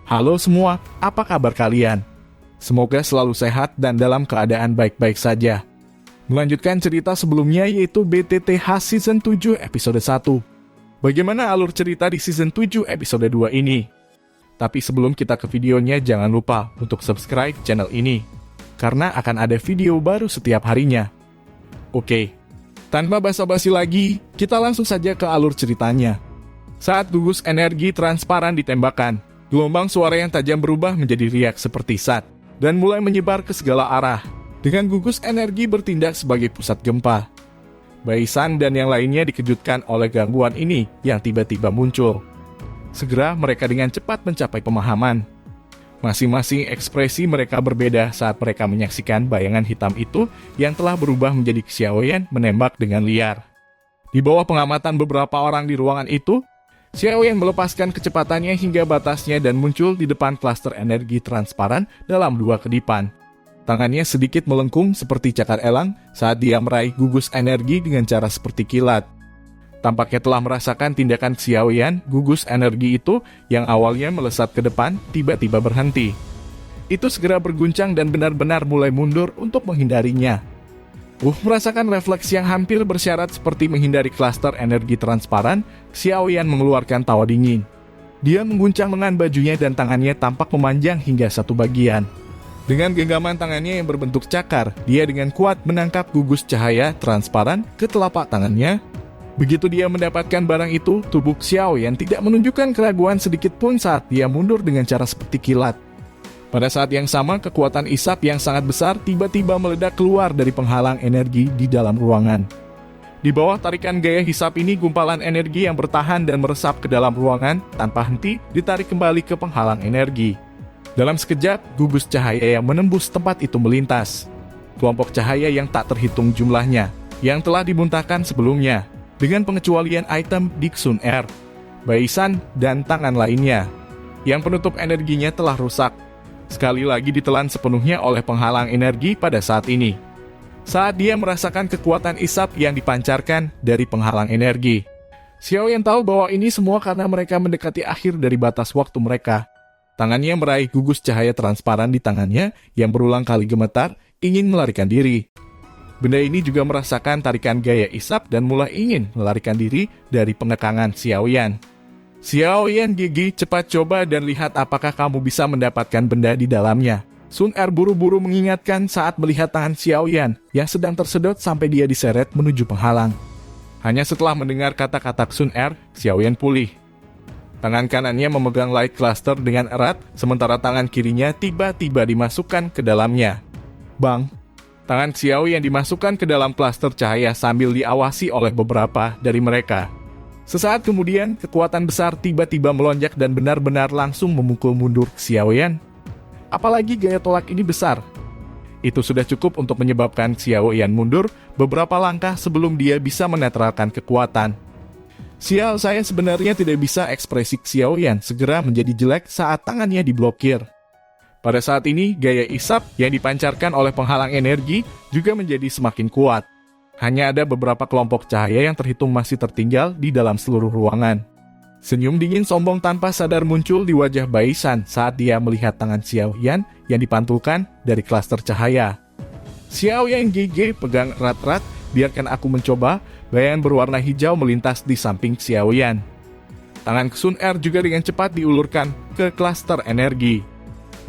Halo semua, apa kabar kalian? Semoga selalu sehat dan dalam keadaan baik-baik saja. Melanjutkan cerita sebelumnya yaitu BTTH Season 7 episode 1. Bagaimana alur cerita di Season 7 episode 2 ini? Tapi sebelum kita ke videonya, jangan lupa untuk subscribe channel ini, karena akan ada video baru setiap harinya. Oke, tanpa basa-basi lagi, kita langsung saja ke alur ceritanya. Saat gugus energi transparan ditembakkan, gelombang suara yang tajam berubah menjadi riak seperti SAT, dan mulai menyebar ke segala arah, dengan gugus energi bertindak sebagai pusat gempa. Baisan dan yang lainnya dikejutkan oleh gangguan ini yang tiba-tiba muncul. Segera mereka dengan cepat mencapai pemahaman. Masing-masing ekspresi mereka berbeda saat mereka menyaksikan bayangan hitam itu yang telah berubah menjadi Xiaoyan menembak dengan liar. Di bawah pengamatan beberapa orang di ruangan itu, Xiaoyan melepaskan kecepatannya hingga batasnya dan muncul di depan klaster energi transparan dalam 2 kedipan. Tangannya sedikit melengkung seperti cakar elang saat dia meraih gugus energi dengan cara seperti kilat. Tampaknya telah merasakan tindakan Xiaoyan, gugus energi itu yang awalnya melesat ke depan, tiba-tiba berhenti. Itu segera berguncang dan benar-benar mulai mundur untuk menghindarinya. Merasakan refleks yang hampir bersyarat seperti menghindari klaster energi transparan, Xiaoyan mengeluarkan tawa dingin. Dia mengguncang lengan bajunya dan tangannya tampak memanjang hingga satu bagian. Dengan genggaman tangannya yang berbentuk cakar, dia dengan kuat menangkap gugus cahaya transparan ke telapak tangannya. Begitu dia mendapatkan barang itu, tubuh Xiaoyan tidak menunjukkan keraguan sedikit pun saat dia mundur dengan cara seperti kilat. Pada saat yang sama, kekuatan isap yang sangat besar tiba-tiba meledak keluar dari penghalang energi di dalam ruangan. Di bawah tarikan gaya hisap ini, gumpalan energi yang bertahan dan meresap ke dalam ruangan tanpa henti ditarik kembali ke penghalang energi. Dalam sekejap, gugus cahaya yang menembus tempat itu melintas. Kelompok cahaya yang tak terhitung jumlahnya, yang telah dimuntahkan sebelumnya, dengan pengecualian item Dixun Air, Baisan, dan tangan lainnya. Yang penutup energinya telah rusak. Sekali lagi ditelan sepenuhnya oleh penghalang energi pada saat ini. Saat dia merasakan kekuatan isap yang dipancarkan dari penghalang energi, Xiaoyan tahu bahwa ini semua karena mereka mendekati akhir dari batas waktu mereka. Tangannya meraih gugus cahaya transparan di tangannya yang berulang kali gemetar, ingin melarikan diri. Benda ini juga merasakan tarikan gaya isap dan mulai ingin melarikan diri dari pengekangan Xiaoyan. Xiaoyan gigi, cepat coba dan lihat apakah kamu bisa mendapatkan benda di dalamnya. Sun Er buru-buru mengingatkan saat melihat tangan Xiaoyan yang sedang tersedot sampai dia diseret menuju penghalang. Hanya setelah mendengar kata-kata Sun Er, Xiaoyan pulih. Tangan kanannya memegang light cluster dengan erat, sementara tangan kirinya tiba-tiba dimasukkan ke dalamnya. Bang! Tangan Xiaoyan dimasukkan ke dalam cluster cahaya sambil diawasi oleh beberapa dari mereka. Sesaat kemudian, kekuatan besar tiba-tiba melonjak dan benar-benar langsung memukul mundur Xiaoyan. Apalagi gaya tolak ini besar. Itu sudah cukup untuk menyebabkan Xiaoyan mundur beberapa langkah sebelum dia bisa menetralkan kekuatan. Sial, saya sebenarnya tidak bisa ekspresi Xiaoyan segera menjadi jelek saat tangannya diblokir. Pada saat ini, gaya isap yang dipancarkan oleh penghalang energi juga menjadi semakin kuat. Hanya ada beberapa kelompok cahaya yang terhitung masih tertinggal di dalam seluruh ruangan. Senyum dingin sombong tanpa sadar muncul di wajah Baisan saat dia melihat tangan Xiaoyan yang dipantulkan dari klaster cahaya. Xiaoyan gigi, pegang erat-erat, biarkan aku mencoba. Bayangan berwarna hijau melintas di samping Xiaoyan. Tangan Sun Er juga dengan cepat diulurkan ke klaster energi.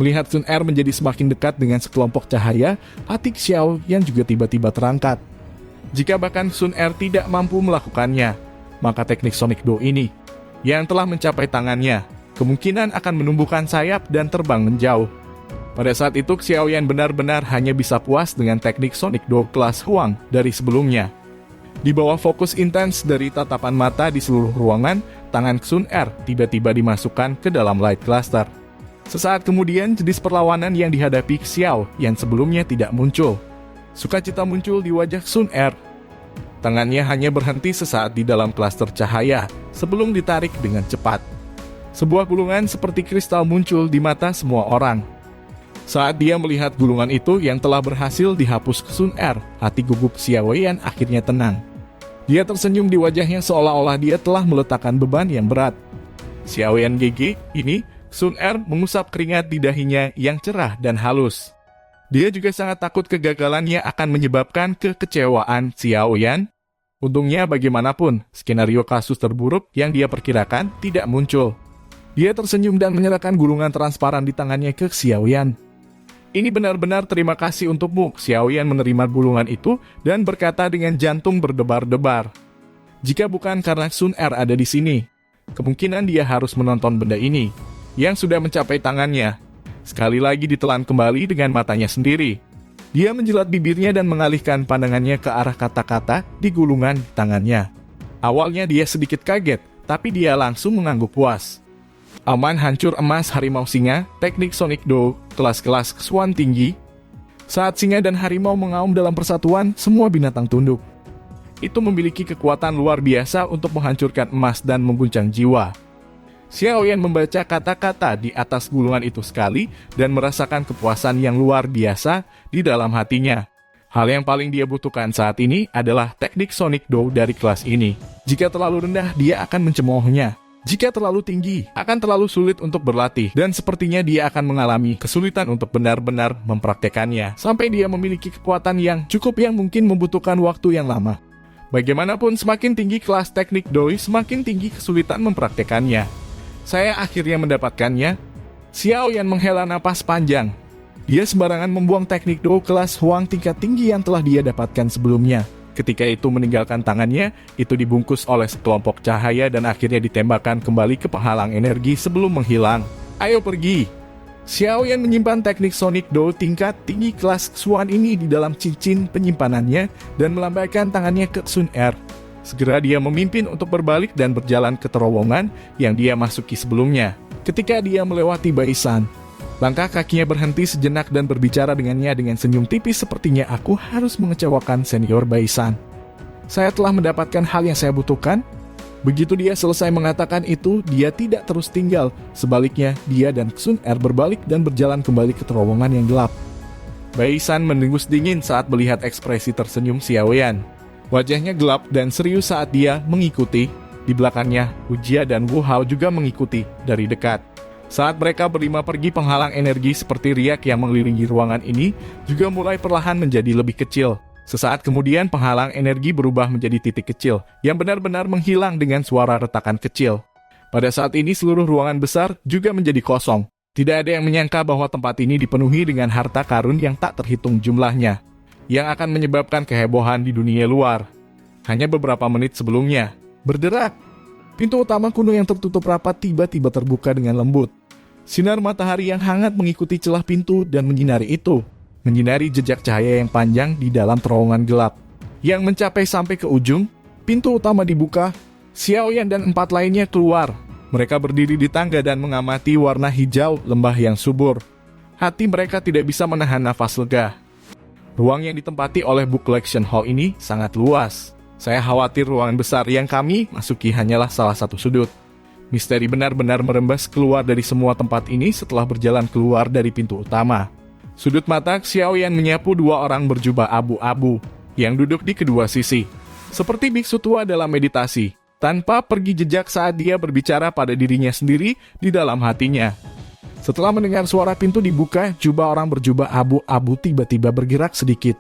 Melihat Sun Er menjadi semakin dekat dengan sekelompok cahaya, hati Xiaoyan juga tiba-tiba terangkat. Jika bahkan Sun Er tidak mampu melakukannya, maka teknik Sonic Bow ini, yang telah mencapai tangannya, kemungkinan akan menumbuhkan sayap dan terbang menjauh. Pada saat itu, Xiaoyan benar-benar hanya bisa puas dengan teknik Sonic Bow kelas Huang dari sebelumnya. Di bawah fokus intens dari tatapan mata di seluruh ruangan, tangan Sun Er tiba-tiba dimasukkan ke dalam light cluster. Sesaat kemudian, jenis perlawanan yang dihadapi Xiao yang sebelumnya tidak muncul. Sukacita muncul di wajah Sun Er. Tangannya hanya berhenti sesaat di dalam klaster cahaya sebelum ditarik dengan cepat. Sebuah gulungan seperti kristal muncul di mata semua orang. Saat dia melihat gulungan itu yang telah berhasil dihapus ke Sun Er, hati gugup Xiaoyan akhirnya tenang. Dia tersenyum di wajahnya seolah-olah dia telah meletakkan beban yang berat. Xiaoyan GG, ini Sun Er mengusap keringat di dahinya yang cerah dan halus. Dia juga sangat takut kegagalannya akan menyebabkan kekecewaan Xiao Yan. Untungnya bagaimanapun, skenario kasus terburuk yang dia perkirakan tidak muncul. Dia tersenyum dan menyerahkan gulungan transparan di tangannya ke Xiao Yan. Ini benar-benar terima kasih untukmu. Xiao Yan menerima gulungan itu dan berkata dengan jantung berdebar-debar. Jika bukan karena Sun Er ada di sini, kemungkinan dia harus menonton benda ini yang sudah mencapai tangannya. Sekali lagi ditelan kembali dengan matanya sendiri. Dia menjilat bibirnya dan mengalihkan pandangannya ke arah kata-kata di gulungan di tangannya. Awalnya dia sedikit kaget, tapi dia langsung mengangguk puas. Aman hancur emas harimau singa, teknik Sonic Do, kelas-kelas kesuan tinggi. Saat singa dan harimau mengaum dalam persatuan, semua binatang tunduk. Itu memiliki kekuatan luar biasa untuk menghancurkan emas dan mengguncang jiwa. Xiao Yan membaca kata-kata di atas gulungan itu sekali dan merasakan kepuasan yang luar biasa di dalam hatinya. Hal yang paling dia butuhkan saat ini adalah teknik Sonic Do dari kelas ini. Jika terlalu rendah, dia akan mencemoohnya. Jika terlalu tinggi, akan terlalu sulit untuk berlatih, dan sepertinya dia akan mengalami kesulitan untuk benar-benar mempraktekannya, sampai dia memiliki kekuatan yang cukup yang mungkin membutuhkan waktu yang lama. Bagaimanapun, semakin tinggi kelas teknik Doi, semakin tinggi kesulitan mempraktekannya. Saya akhirnya mendapatkannya. Xiao Yan menghela napas panjang. Dia sembarangan membuang teknik Do kelas Huang tingkat tinggi yang telah dia dapatkan sebelumnya. Ketika itu meninggalkan tangannya, itu dibungkus oleh sekelompok cahaya dan akhirnya ditembakkan kembali ke penghalang energi sebelum menghilang. Ayo pergi! Xiao Yan menyimpan teknik Sonic Do tingkat tinggi kelas Xuan ini di dalam cincin penyimpanannya dan melambaikan tangannya ke Sun Er. Segera dia memimpin untuk berbalik dan berjalan ke terowongan yang dia masuki sebelumnya. Ketika dia melewati Baisan, langkah kakinya berhenti sejenak dan berbicara dengannya dengan senyum tipis. Sepertinya aku harus mengecewakan senior Baisan. Saya telah mendapatkan hal yang saya butuhkan. Begitu dia selesai mengatakan itu, dia tidak terus tinggal. Sebaliknya, dia dan Sun Er berbalik dan berjalan kembali ke terowongan yang gelap. Baisan mendengus dingin saat melihat ekspresi tersenyum Xiao Yan. Wajahnya gelap dan serius saat dia mengikuti. Di belakangnya, Ujia dan Wu Hao juga mengikuti dari dekat. Saat mereka berlima pergi, penghalang energi seperti riak yang mengelilingi ruangan ini juga mulai perlahan menjadi lebih kecil. Sesaat kemudian, penghalang energi berubah menjadi titik kecil yang benar-benar menghilang dengan suara retakan kecil. Pada saat ini, seluruh ruangan besar juga menjadi kosong. Tidak ada yang menyangka bahwa tempat ini dipenuhi dengan harta karun yang tak terhitung jumlahnya, yang akan menyebabkan kehebohan di dunia luar. Hanya beberapa menit sebelumnya, berderak. Pintu utama kuno yang tertutup rapat tiba-tiba terbuka dengan lembut. Sinar matahari yang hangat mengikuti celah pintu dan menyinari itu, menyinari jejak cahaya yang panjang di dalam terowongan gelap. Yang mencapai sampai ke ujung, pintu utama dibuka, Xiao Yan dan 4 lainnya keluar. Mereka berdiri di tangga dan mengamati warna hijau lembah yang subur. Hati mereka tidak bisa menahan nafas lega. Ruang yang ditempati oleh Book Collection Hall ini sangat luas. Saya khawatir ruangan besar yang kami masuki hanyalah salah satu sudut. Misteri benar-benar merembas keluar dari semua tempat ini setelah berjalan keluar dari pintu utama. Sudut mata Xiao Yan menyapu 2 orang berjubah abu-abu yang duduk di kedua sisi. Seperti biksu tua dalam meditasi, tanpa pergi jejak saat dia berbicara pada dirinya sendiri di dalam hatinya. Setelah mendengar suara pintu dibuka, jubah orang berjubah abu-abu tiba-tiba bergerak sedikit.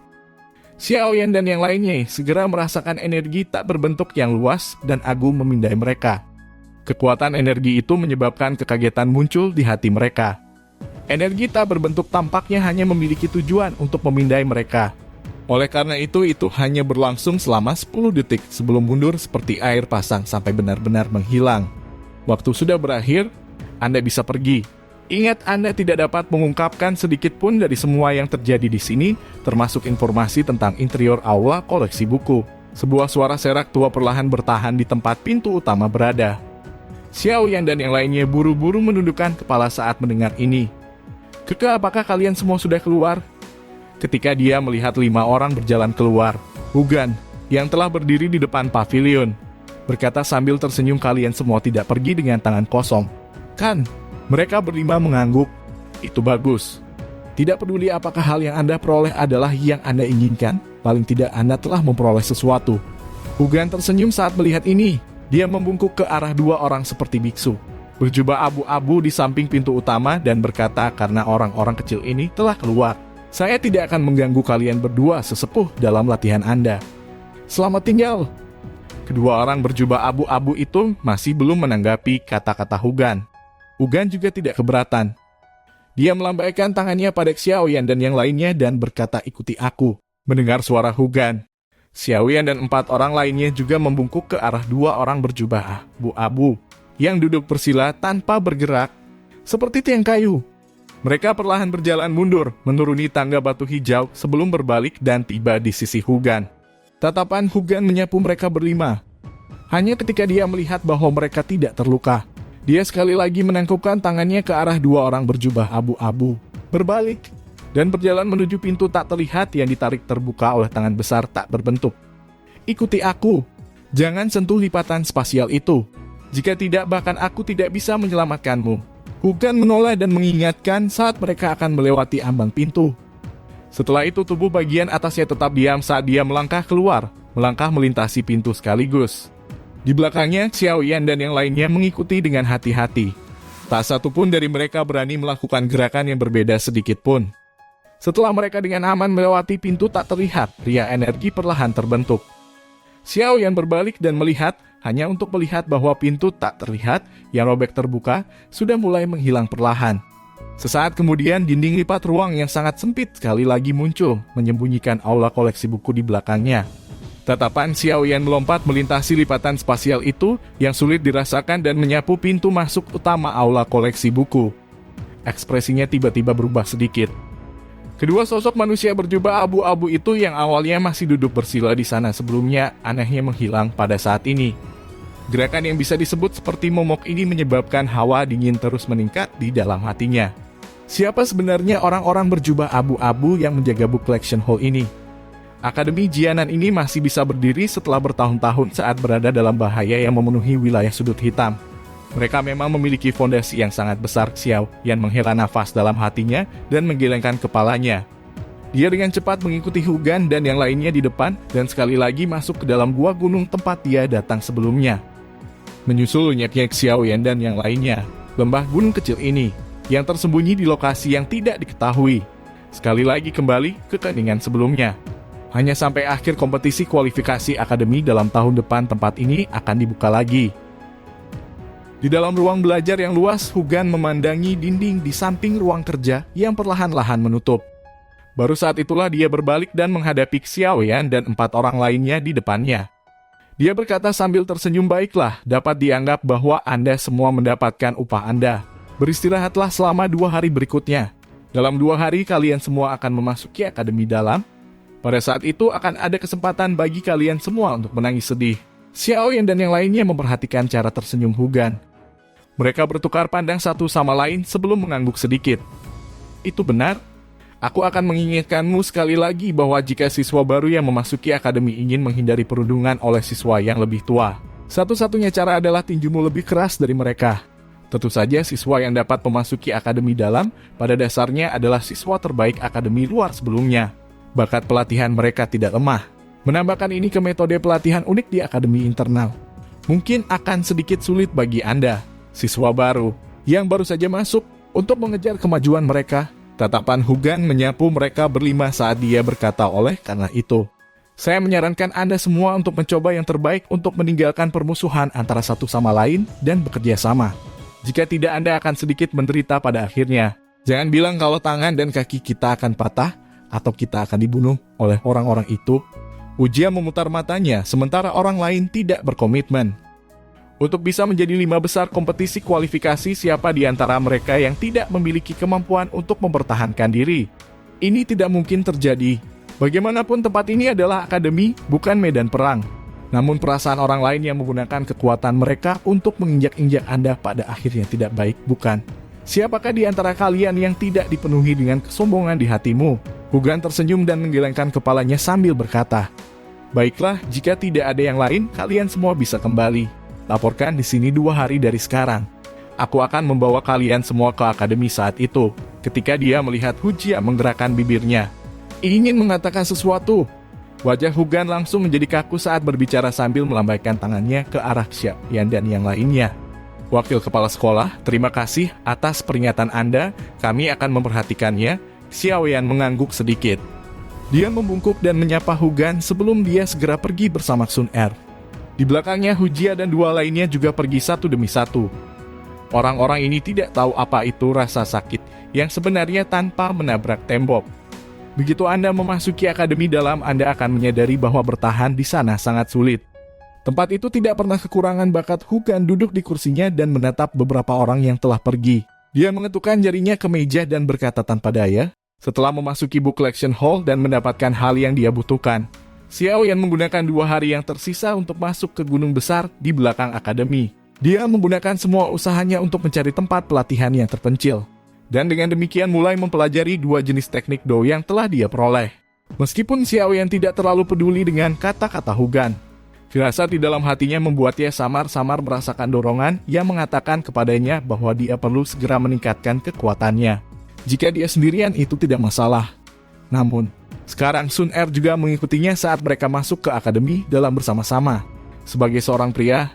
Xiao Yan dan yang lainnya segera merasakan energi tak berbentuk yang luas dan agung memindai mereka. Kekuatan energi itu menyebabkan kekagetan muncul di hati mereka. Energi tak berbentuk tampaknya hanya memiliki tujuan untuk memindai mereka. Oleh karena itu hanya berlangsung selama 10 detik sebelum mundur seperti air pasang sampai benar-benar menghilang. Waktu sudah berakhir, Anda bisa pergi. Ingat, Anda tidak dapat mengungkapkan sedikit pun dari semua yang terjadi di sini, termasuk informasi tentang interior aula koleksi buku. Sebuah suara serak tua perlahan bertahan di tempat pintu utama berada. Xiao Yan dan yang lainnya buru-buru menundukkan kepala saat mendengar ini. Keke, apakah kalian semua sudah keluar? Ketika dia melihat 5 orang berjalan keluar, Hugan, yang telah berdiri di depan pavilion, berkata sambil tersenyum, kalian semua tidak pergi dengan tangan kosong. Kan? Mereka berlima mengangguk. Itu bagus. Tidak peduli apakah hal yang Anda peroleh adalah yang Anda inginkan, paling tidak Anda telah memperoleh sesuatu. Hugan tersenyum saat melihat ini. Dia membungkuk ke arah 2 orang seperti biksu. berjubah abu-abu di samping pintu utama dan berkata karena orang-orang kecil ini telah keluar. Saya tidak akan mengganggu kalian berdua sesepuh dalam latihan Anda. Selamat tinggal. Kedua orang berjubah abu-abu itu masih belum menanggapi kata-kata Hugan. Hugan juga tidak keberatan. Dia melambaikan tangannya pada Xiaoyan dan yang lainnya dan berkata ikuti aku. Mendengar suara Hugan, Xiaoyan dan 4 orang lainnya juga membungkuk ke arah 2 orang berjubah abu-abu yang duduk bersila tanpa bergerak, seperti tiang kayu. Mereka perlahan berjalan mundur, menuruni tangga batu hijau sebelum berbalik dan tiba di sisi Hugan. Tatapan Hugan menyapu mereka berlima. Hanya ketika dia melihat bahwa mereka tidak terluka, dia sekali lagi menangkupkan tangannya ke arah 2 orang berjubah abu-abu, berbalik, dan berjalan menuju pintu tak terlihat yang ditarik terbuka oleh tangan besar tak berbentuk. Ikuti aku, jangan sentuh lipatan spasial itu. Jika tidak, bahkan aku tidak bisa menyelamatkanmu. Hugan menoleh dan mengingatkan saat mereka akan melewati ambang pintu. Setelah itu tubuh bagian atasnya tetap diam saat dia melangkah keluar, melangkah melintasi pintu sekaligus. Di belakangnya, Xiaoyan dan yang lainnya mengikuti dengan hati-hati. Tak satu pun dari mereka berani melakukan gerakan yang berbeda sedikit pun. Setelah mereka dengan aman melewati pintu tak terlihat, ria energi perlahan terbentuk. Xiaoyan berbalik dan melihat, hanya untuk melihat bahwa pintu tak terlihat yang robek terbuka sudah mulai menghilang perlahan. Sesaat kemudian, dinding lipat ruang yang sangat sempit sekali lagi muncul, menyembunyikan aula koleksi buku di belakangnya. Tatapan Xiaoyan melompat melintasi lipatan spasial itu yang sulit dirasakan dan menyapu pintu masuk utama aula koleksi buku. Ekspresinya tiba-tiba berubah sedikit. Kedua sosok manusia berjubah abu-abu itu yang awalnya masih duduk bersila di sana sebelumnya anehnya menghilang pada saat ini. Gerakan yang bisa disebut seperti momok ini menyebabkan hawa dingin terus meningkat di dalam hatinya. Siapa sebenarnya orang-orang berjubah abu-abu yang menjaga book collection hall ini? Akademi Jianan ini masih bisa berdiri setelah bertahun-tahun saat berada dalam bahaya yang memenuhi wilayah sudut hitam. Mereka memang memiliki fondasi yang sangat besar. Xiao yang menghela nafas dalam hatinya dan menggelengkan kepalanya. Dia dengan cepat mengikuti Hugan dan yang lainnya di depan dan sekali lagi masuk ke dalam gua gunung tempat dia datang sebelumnya. Menyusul Nyek Xiaoyan dan yang lainnya, lembah gunung kecil ini yang tersembunyi di lokasi yang tidak diketahui. Sekali lagi kembali ke keningan sebelumnya. Hanya sampai akhir kompetisi kualifikasi akademi dalam tahun depan tempat ini akan dibuka lagi. Di dalam ruang belajar yang luas, Hugan memandangi dinding di samping ruang kerja yang perlahan-lahan menutup. Baru saat itulah dia berbalik dan menghadapi Xiaoyan dan 4 orang lainnya di depannya. Dia berkata sambil tersenyum, baiklah, dapat dianggap bahwa Anda semua mendapatkan upah Anda. Beristirahatlah selama 2 hari berikutnya. Dalam 2 hari kalian semua akan memasuki akademi dalam. Pada saat itu akan ada kesempatan bagi kalian semua untuk menangis sedih. Xiaoyan dan yang lainnya memperhatikan cara tersenyum Hugan. Mereka bertukar pandang satu sama lain sebelum mengangguk sedikit. Itu benar. Aku akan mengingatkanmu sekali lagi bahwa jika siswa baru yang memasuki akademi ingin menghindari perundungan oleh siswa yang lebih tua, satu-satunya cara adalah tinjumu lebih keras dari mereka. Tentu saja siswa yang dapat memasuki akademi dalam pada dasarnya adalah siswa terbaik akademi luar sebelumnya. Bakat pelatihan mereka tidak lemah. Menambahkan ini ke metode pelatihan unik di akademi internal, mungkin akan sedikit sulit bagi Anda, siswa baru, yang baru saja masuk, untuk mengejar kemajuan mereka. Tatapan Hugan menyapu mereka berlima saat dia berkata oleh karena itu. Saya menyarankan Anda semua untuk mencoba yang terbaik untuk meninggalkan permusuhan antara satu sama lain dan bekerja sama. Jika tidak, Anda akan sedikit menderita pada akhirnya. Jangan bilang kalau tangan dan kaki kita akan patah atau kita akan dibunuh oleh orang-orang itu. Ujia memutar matanya sementara orang lain tidak berkomitmen. Untuk bisa menjadi 5 besar kompetisi kualifikasi, siapa di antara mereka yang tidak memiliki kemampuan untuk mempertahankan diri? Ini tidak mungkin terjadi. Bagaimanapun tempat ini adalah akademi, bukan medan perang. Namun perasaan orang lain yang menggunakan kekuatan mereka untuk menginjak-injak Anda pada akhirnya tidak baik, bukan? Siapakah di antara kalian yang tidak dipenuhi dengan kesombongan di hatimu? Hugan tersenyum dan menggelengkan kepalanya sambil berkata, baiklah, jika tidak ada yang lain, kalian semua bisa kembali. Laporkan di sini 2 hari dari sekarang. Aku akan membawa kalian semua ke akademi saat itu. Ketika dia melihat Hujia menggerakkan bibirnya, ingin mengatakan sesuatu. Wajah Hugan langsung menjadi kaku saat berbicara sambil melambaikan tangannya ke arah Xiaoyan dan yang lainnya. Wakil kepala sekolah, terima kasih atas peringatan Anda, kami akan memperhatikannya. Xiaoyan mengangguk sedikit. Dia membungkuk dan menyapa Hugan sebelum dia segera pergi bersama Sun Er. Di belakangnya Hujia dan dua lainnya juga pergi satu demi satu. Orang-orang ini tidak tahu apa itu rasa sakit yang sebenarnya tanpa menabrak tembok. Begitu Anda memasuki akademi dalam, Anda akan menyadari bahwa bertahan di sana sangat sulit. Tempat itu tidak pernah kekurangan bakat. Hugan duduk di kursinya dan menatap beberapa orang yang telah pergi. Dia mengetukkan jarinya ke meja dan berkata tanpa daya, setelah memasuki book collection hall dan mendapatkan hal yang dia butuhkan. Xiaoyan menggunakan 2 hari yang tersisa untuk masuk ke gunung besar di belakang akademi. Dia menggunakan semua usahanya untuk mencari tempat pelatihan yang terpencil. Dan dengan demikian mulai mempelajari 2 jenis teknik Do yang telah dia peroleh. Meskipun Xiaoyan tidak terlalu peduli dengan kata-kata Hugan. Firasat di dalam hatinya membuatnya samar-samar merasakan dorongan yang mengatakan kepadanya bahwa dia perlu segera meningkatkan kekuatannya. Jika dia sendirian itu tidak masalah. Namun, sekarang Sun Er juga mengikutinya saat mereka masuk ke akademi dalam bersama-sama. Sebagai seorang pria,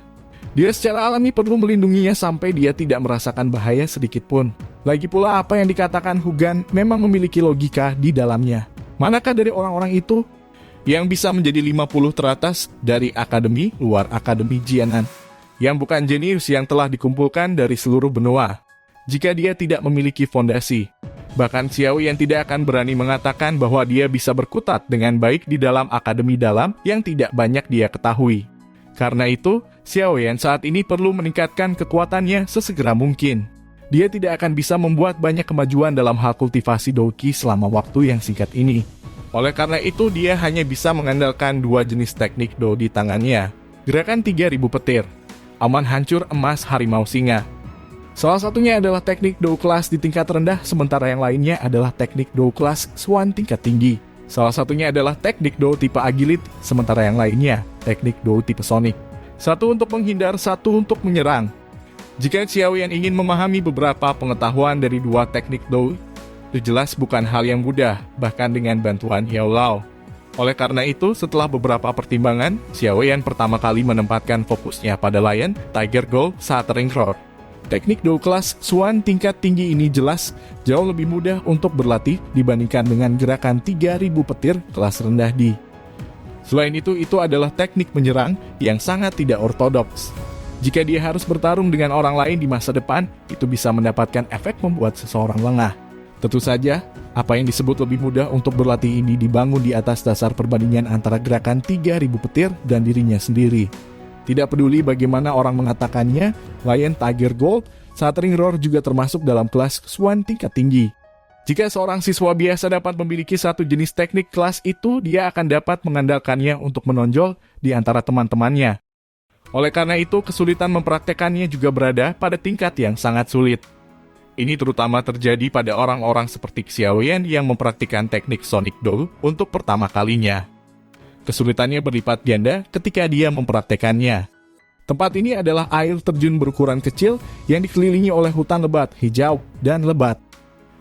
dia secara alami perlu melindunginya sampai dia tidak merasakan bahaya sedikit pun. Lagi pula apa yang dikatakan Hugan memang memiliki logika di dalamnya. Manakah dari orang-orang itu yang bisa menjadi 50 teratas dari akademi luar akademi Jianan, yang bukan jenius yang telah dikumpulkan dari seluruh benua, jika dia tidak memiliki fondasi? Bahkan Xiaoyan tidak akan berani mengatakan bahwa dia bisa berkutat dengan baik di dalam akademi dalam yang tidak banyak dia ketahui. Karena itu, Xiaoyan saat ini perlu meningkatkan kekuatannya sesegera mungkin. Dia tidak akan bisa membuat banyak kemajuan dalam hal kultivasi Douqi selama waktu yang singkat ini. Oleh karena itu, dia hanya bisa mengandalkan 2 jenis teknik Do di tangannya. Gerakan 3000 petir, aman hancur emas harimau singa. Salah satunya adalah teknik Do kelas di tingkat rendah, sementara yang lainnya adalah teknik Do kelas Swan tingkat tinggi. Salah satunya adalah teknik Do tipe Agility, sementara yang lainnya teknik Do tipe Sonic. Satu untuk menghindar, satu untuk menyerang. Jika Xiaoyan ingin memahami beberapa pengetahuan dari 2 teknik Do, itu jelas bukan hal yang mudah, bahkan dengan bantuan Yao Lao. Oleh karena itu, setelah beberapa pertimbangan, Xiaoyan pertama kali menempatkan fokusnya pada Lion, Tiger Gold, Shattering Roar. Teknik Do kelas Swan tingkat tinggi ini jelas jauh lebih mudah untuk berlatih dibandingkan dengan gerakan 3000 petir kelas rendah di. Selain itu adalah teknik menyerang yang sangat tidak ortodoks. Jika dia harus bertarung dengan orang lain di masa depan, itu bisa mendapatkan efek membuat seseorang lengah. Tentu saja, apa yang disebut lebih mudah untuk berlatih ini dibangun di atas dasar perbandingan antara gerakan 3000 petir dan dirinya sendiri. Tidak peduli bagaimana orang mengatakannya, Lion, Tiger Gold, Shattering Roar juga termasuk dalam kelas Swan tingkat tinggi. Jika seorang siswa biasa dapat memiliki satu jenis teknik kelas itu, dia akan dapat mengandalkannya untuk menonjol di antara teman-temannya. Oleh karena itu, kesulitan mempraktekannya juga berada pada tingkat yang sangat sulit. Ini terutama terjadi pada orang-orang seperti Xiaoyan yang mempraktikkan teknik Sonic Do untuk pertama kalinya. Kesulitannya berlipat ganda ketika dia mempraktekannya. Tempat ini adalah air terjun berukuran kecil yang dikelilingi oleh hutan lebat, hijau, dan lebat.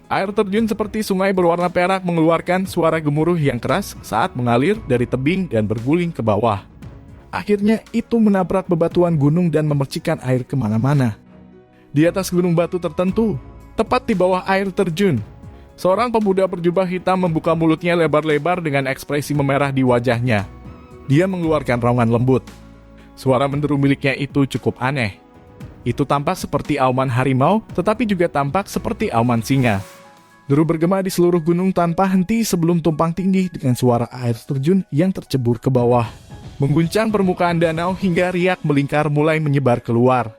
Air terjun seperti sungai berwarna perak mengeluarkan suara gemuruh yang keras saat mengalir dari tebing dan berguling ke bawah. Akhirnya itu menabrak bebatuan gunung dan memercikan air kemana-mana. Di atas gunung batu tertentu, tepat di bawah air terjun, seorang pemuda berjubah hitam membuka mulutnya lebar-lebar dengan ekspresi memerah di wajahnya. Dia mengeluarkan raungan lembut. Suara menderu miliknya itu cukup aneh. Itu tampak seperti auman harimau, tetapi juga tampak seperti auman singa. Deru bergema di seluruh gunung tanpa henti sebelum tumpang tindih dengan suara air terjun yang tercebur ke bawah. Mengguncang permukaan danau hingga riak melingkar mulai menyebar keluar.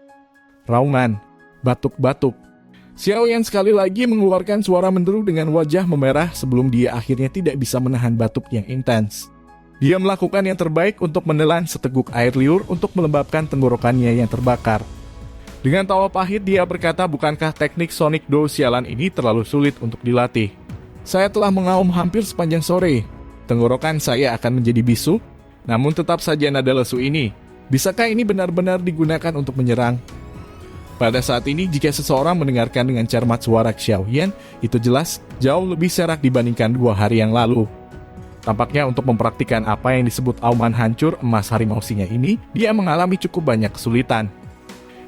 Raungan, batuk-batuk. Xiaoyan sekali lagi mengeluarkan suara menderu dengan wajah memerah sebelum dia akhirnya tidak bisa menahan batuk yang intens. Dia melakukan yang terbaik untuk menelan seteguk air liur untuk melembabkan tenggorokannya yang terbakar. Dengan tawa pahit dia berkata, bukankah teknik Sonic Do sialan ini terlalu sulit untuk dilatih? Saya telah mengaum hampir sepanjang sore. Tenggorokan saya akan menjadi bisu, namun tetap saja nada lesu ini. Bisakah ini benar-benar digunakan untuk menyerang? Pada saat ini, jika seseorang mendengarkan dengan cermat suara Xiaoyan, itu jelas jauh lebih serak dibandingkan 2 hari yang lalu. Tampaknya untuk mempraktikkan apa yang disebut auman hancur emas harimau singa ini, dia mengalami cukup banyak kesulitan.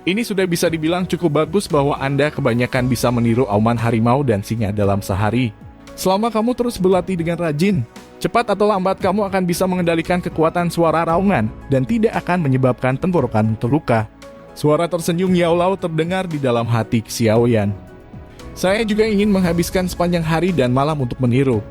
Ini sudah bisa dibilang cukup bagus bahwa Anda kebanyakan bisa meniru auman harimau dan singa dalam sehari. Selama kamu terus berlatih dengan rajin, cepat atau lambat kamu akan bisa mengendalikan kekuatan suara raungan dan tidak akan menyebabkan tenggorokan terluka. Suara tersenyum Yao Lao terdengar di dalam hati Xiaoyan. Saya juga ingin menghabiskan sepanjang hari dan malam untuk meniru.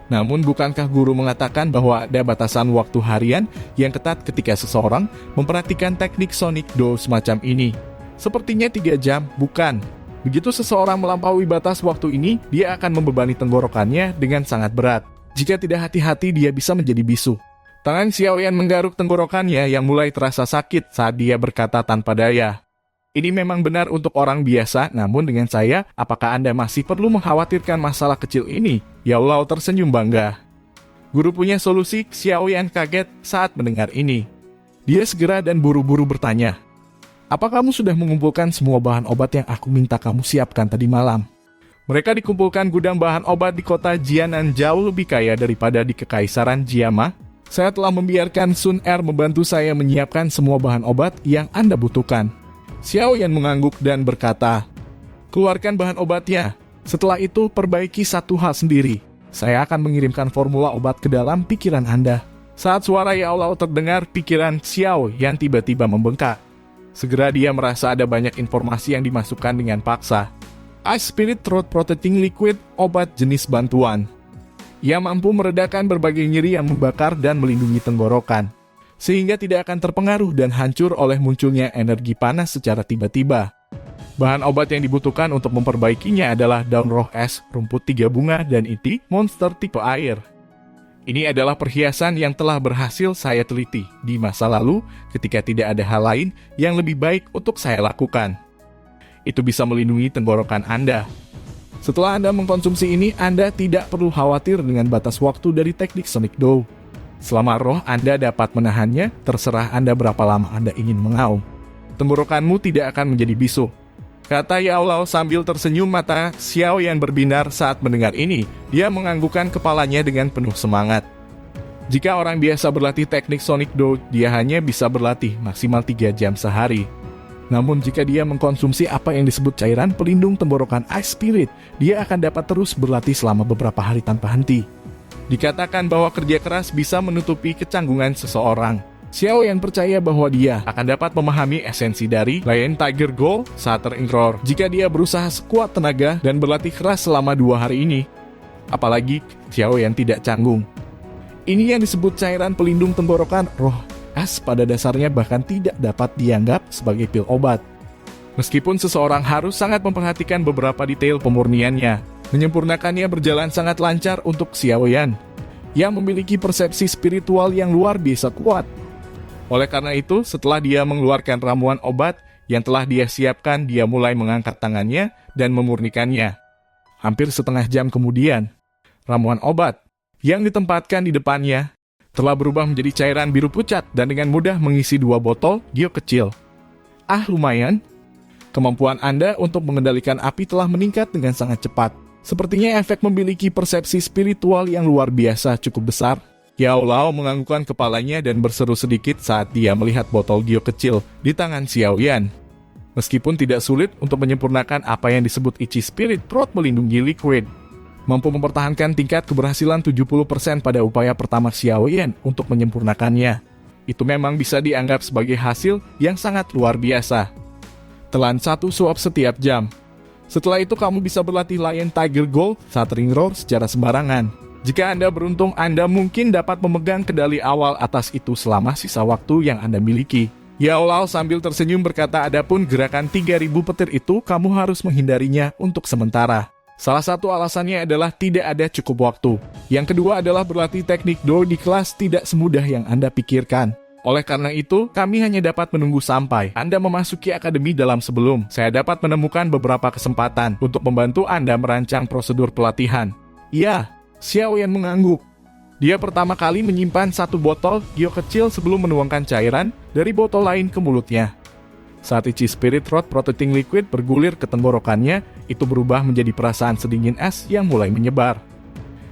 Namun bukankah guru mengatakan bahwa ada batasan waktu harian yang ketat ketika seseorang memperhatikan teknik Sonic Do semacam ini? Sepertinya 3 jam, bukan. Begitu seseorang melampaui batas waktu ini, dia akan membebani tenggorokannya dengan sangat berat. Jika tidak hati-hati, dia bisa menjadi bisu. Tangan Xiaoyan menggaruk tenggorokannya yang mulai terasa sakit saat dia berkata tanpa daya. Ini memang benar untuk orang biasa, namun dengan saya, apakah Anda masih perlu mengkhawatirkan masalah kecil ini? Yao Lao tersenyum bangga. Guru punya solusi. Xiaoyan kaget saat mendengar ini. Dia segera dan buru-buru bertanya, "Apa kamu sudah mengumpulkan semua bahan obat yang aku minta kamu siapkan tadi malam?" Mereka dikumpulkan gudang bahan obat di kota Jianan jauh lebih kaya daripada di Kekaisaran Jiama. Saya telah membiarkan Sun Er membantu saya menyiapkan semua bahan obat yang Anda butuhkan. Xiaoyan mengangguk dan berkata, "Keluarkan bahan obatnya. Setelah itu perbaiki satu hal sendiri. Saya akan mengirimkan formula obat ke dalam pikiran Anda." Saat suara Yao Lao terdengar, pikiran Xiaoyan tiba-tiba membengkak. Segera dia merasa ada banyak informasi yang dimasukkan dengan paksa. Ice Spirit Throat Protecting Liquid, obat jenis bantuan. Ia mampu meredakan berbagai nyeri yang membakar dan melindungi tenggorokan, sehingga tidak akan terpengaruh dan hancur oleh munculnya energi panas secara tiba-tiba. Bahan obat yang dibutuhkan untuk memperbaikinya adalah daun roh es, rumput 3 bunga, dan inti monster tipe air. Ini adalah perhiasan yang telah berhasil saya teliti di masa lalu ketika tidak ada hal lain yang lebih baik untuk saya lakukan. Itu bisa melindungi tenggorokan Anda. Setelah Anda mengkonsumsi ini, Anda tidak perlu khawatir dengan batas waktu dari teknik Sonic Do. Selama roh Anda dapat menahannya, terserah Anda berapa lama Anda ingin mengaum. Tenggorokanmu tidak akan menjadi bisu. Kata Yao Lao sambil tersenyum. Mata Xiaoyan berbinar saat mendengar ini. Dia menganggukkan kepalanya dengan penuh semangat. Jika orang biasa berlatih teknik Sonic Do, dia hanya bisa berlatih maksimal 3 jam sehari. Namun jika dia mengkonsumsi apa yang disebut cairan pelindung tenggorokan Ice Spirit, dia akan dapat terus berlatih selama beberapa hari tanpa henti. Dikatakan bahwa kerja keras bisa menutupi kecanggungan seseorang. Xiaoyan percaya bahwa dia akan dapat memahami esensi dari Lion Tiger Goal saat teringror jika dia berusaha sekuat tenaga dan berlatih keras selama 2 hari ini. Apalagi Xiaoyan tidak canggung. Ini yang disebut cairan pelindung tenggorokan roh es pada dasarnya bahkan tidak dapat dianggap sebagai pil obat. Meskipun seseorang harus sangat memperhatikan beberapa detail pemurniannya, menyempurnakannya berjalan sangat lancar untuk Xiaoyan, yang memiliki persepsi spiritual yang luar biasa kuat. Oleh karena itu, setelah dia mengeluarkan ramuan obat yang telah dia siapkan, dia mulai mengangkat tangannya dan memurnikannya. Hampir setengah jam kemudian, ramuan obat yang ditempatkan di depannya telah berubah menjadi cairan biru pucat dan dengan mudah mengisi 2 botol giok kecil. Lumayan. Kemampuan Anda untuk mengendalikan api telah meningkat dengan sangat cepat. Sepertinya efek memiliki persepsi spiritual yang luar biasa cukup besar. Yao Lao menganggukkan kepalanya dan berseru sedikit saat dia melihat botol giok kecil di tangan Xiaoyan. Meskipun tidak sulit untuk menyempurnakan apa yang disebut Ichi Spirit Throat melindungi liquid, mampu mempertahankan tingkat keberhasilan 70% pada upaya pertama Xiaoyan untuk menyempurnakannya. Itu memang bisa dianggap sebagai hasil yang sangat luar biasa. Telan 1 suap setiap jam. Setelah itu kamu bisa berlatih Lion Tiger Goal saat ring roar secara sembarangan. Jika Anda beruntung, Anda mungkin dapat memegang kendali awal atas itu selama sisa waktu yang Anda miliki. Yao Lao sambil tersenyum berkata, adapun gerakan 3000 petir itu kamu harus menghindarinya untuk sementara. Salah satu alasannya adalah tidak ada cukup waktu. Yang kedua adalah berlatih teknik Do di kelas tidak semudah yang Anda pikirkan. Oleh karena itu, kami hanya dapat menunggu sampai Anda memasuki akademi dalam sebelum saya dapat menemukan beberapa kesempatan untuk membantu Anda merancang prosedur pelatihan. Ya, Xiaoyan mengangguk. Dia pertama kali menyimpan 1 botol giok kecil sebelum menuangkan cairan dari botol lain ke mulutnya. Saat Ichi Spirit Throat Protecting Liquid bergulir ke tenggorokannya, itu berubah menjadi perasaan sedingin es yang mulai menyebar.